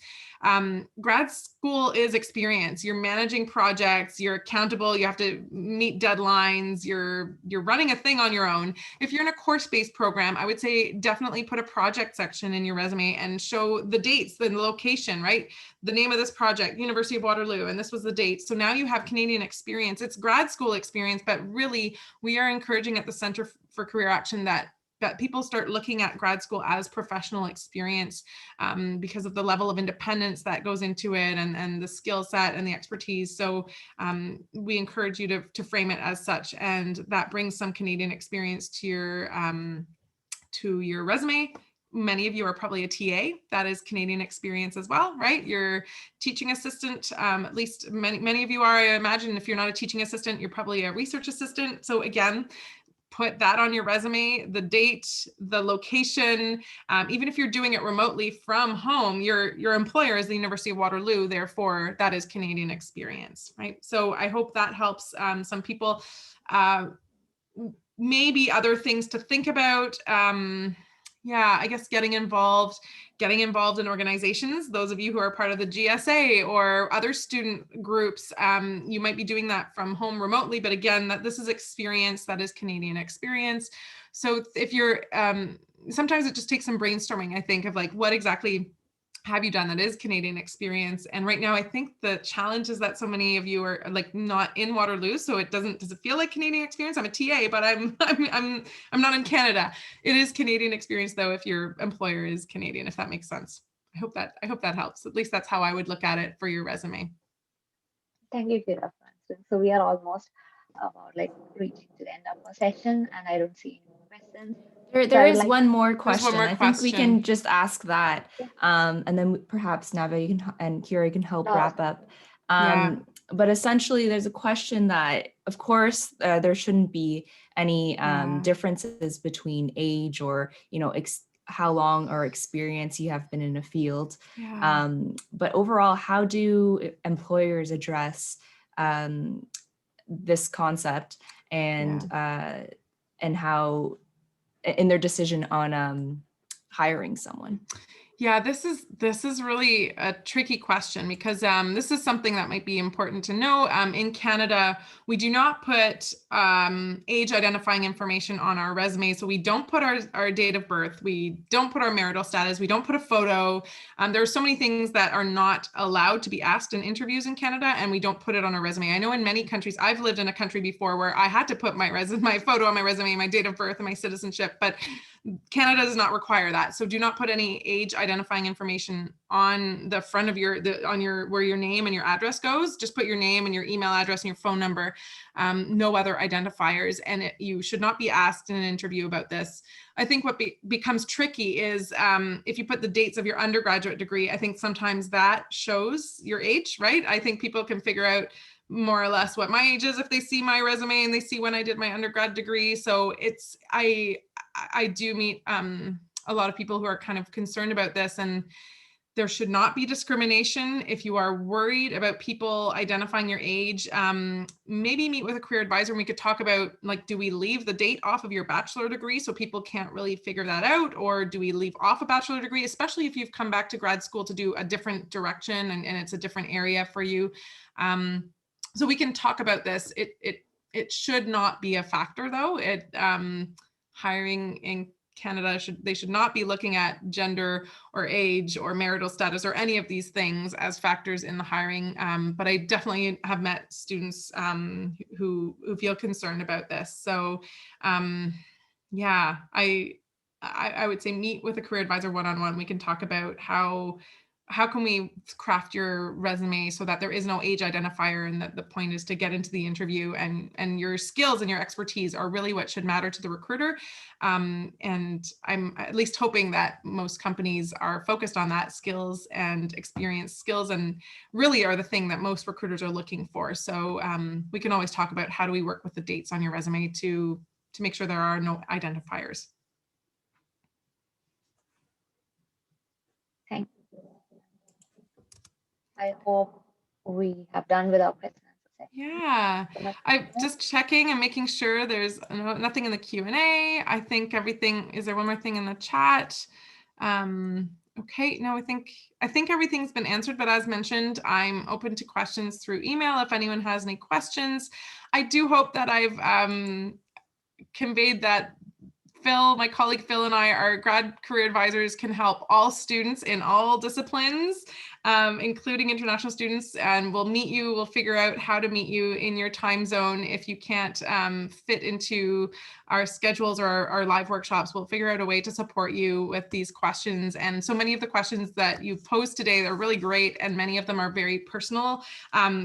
Grad school is experience. You're managing projects, you're accountable, you have to meet deadlines, you're running a thing on your own. If you're in a course-based program, I would say definitely put a project section in your resume and show the dates, the location, right? The name of this project, University of Waterloo, and this was the date. So now you have Canadian experience. It's grad school experience, but really we are encouraging at the Center for Career Action that people start looking at grad school as professional experience because of the level of independence that goes into it and the skill set and the expertise. So we encourage you to frame it as such, and that brings some Canadian experience to your resume. Many of you are probably a TA. That is Canadian experience as well, right? You're teaching assistant, at least many of you are, I imagine. If you're not a teaching assistant, you're probably a research assistant. So again, put that on your resume, the date, the location. Even if you're doing it remotely from home, your employer is the University of Waterloo, therefore that is Canadian experience, right? So I hope that helps some people. Maybe other things to think about. Yeah, I guess getting involved in organizations. Those of you who are part of the GSA or other student groups, you might be doing that from home remotely, but again, this is experience, that is Canadian experience. So if you're, sometimes it just takes some brainstorming, I think, of like, what exactly have you done that is Canadian experience? And right now, I think the challenge is that so many of you are like not in Waterloo, so does it feel like Canadian experience? I'm a TA, but I'm not in Canada. It is Canadian experience though, if your employer is Canadian, if that makes sense. I hope that helps. At least that's how I would look at it for your resume. Thank you, Kira, for answering. So we are almost about like reaching to the end of our session, and I don't see any more questions. There is one more question. I think we can just ask that, Yeah. And then perhaps Navya and Kira can help wrap up. Yeah. But essentially, there's a question that, of course, there shouldn't be any differences between age or, how long or experience you have been in a field. Yeah. But overall, how do employers address this concept and how in their decision on hiring someone? Yeah, this is really a tricky question because this is something that might be important to know. In Canada, we do not put age identifying information on our resume. So we don't put our date of birth. We don't put our marital status. We don't put a photo. There are so many things that are not allowed to be asked in interviews in Canada, and we don't put it on our resume. I know in many countries, I've lived in a country before where I had to put my photo on my resume, my date of birth, and my citizenship, but Canada does not require that. So do not put any age identifying information on the front of where your name and your address goes. Just put your name and your email address and your phone number, no other identifiers. And you should not be asked in an interview about this. I think what becomes tricky is if you put the dates of your undergraduate degree, I think sometimes that shows your age, right? I think people can figure out more or less what my age is if they see my resume and they see when I did my undergrad degree. So I do meet a lot of people who are kind of concerned about this, and there should not be discrimination. If you are worried about people identifying your age, maybe meet with a career advisor and we could talk about, like, do we leave the date off of your bachelor degree so people can't really figure that out? Or do we leave off a bachelor degree, especially if you've come back to grad school to do a different direction and it's a different area for you? So we can talk about this. It should not be a factor though. Hiring in Canada they should not be looking at gender or age or marital status or any of these things as factors in the hiring. But I definitely have met students who feel concerned about this. So yeah, I would say meet with a career advisor one-on-one. We can talk about how can we craft your resume so that there is no age identifier, and that the point is to get into the interview and your skills and your expertise are really what should matter to the recruiter. And I'm at least hoping that most companies are focused on that. Skills and experience, skills and really are the thing that most recruiters are looking for. So we can always talk about how do we work with the dates on your resume to make sure there are no identifiers. Thank you. I hope we have done with our questions. Yeah, I'm just checking and making sure there's nothing in the Q&A. I think everything, is there one more thing in the chat? Okay, no, I think everything's been answered, but as mentioned, I'm open to questions through email if anyone has any questions. I do hope that I've conveyed that my colleague Phil and I, our grad career advisors, can help all students in all disciplines, including international students, and we'll figure out how to meet you in your time zone. If you can't fit into our schedules or our live workshops, we'll figure out a way to support you with these questions. And so many of the questions that you've posed today, they're really great, and many of them are very personal.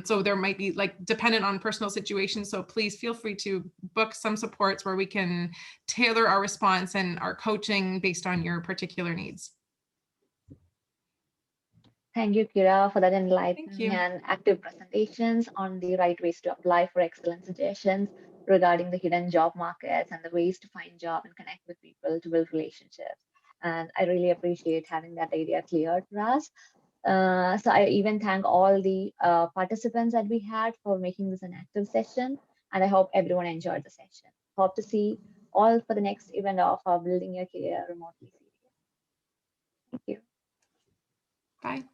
So there might be like dependent on personal situations. So please feel free to book some supports where we can tailor our response and our coaching based on your particular needs. Thank you, Kira, for that enlightening and active presentations on the right ways to apply for excellent suggestions regarding the hidden job markets and the ways to find job and connect with people to build relationships. And I really appreciate having that idea cleared for us. So I even thank all the participants that we had for making this an active session. And I hope everyone enjoyed the session. Hope to see all for the next event of our Building Your Career Remotely series. Thank you. Bye.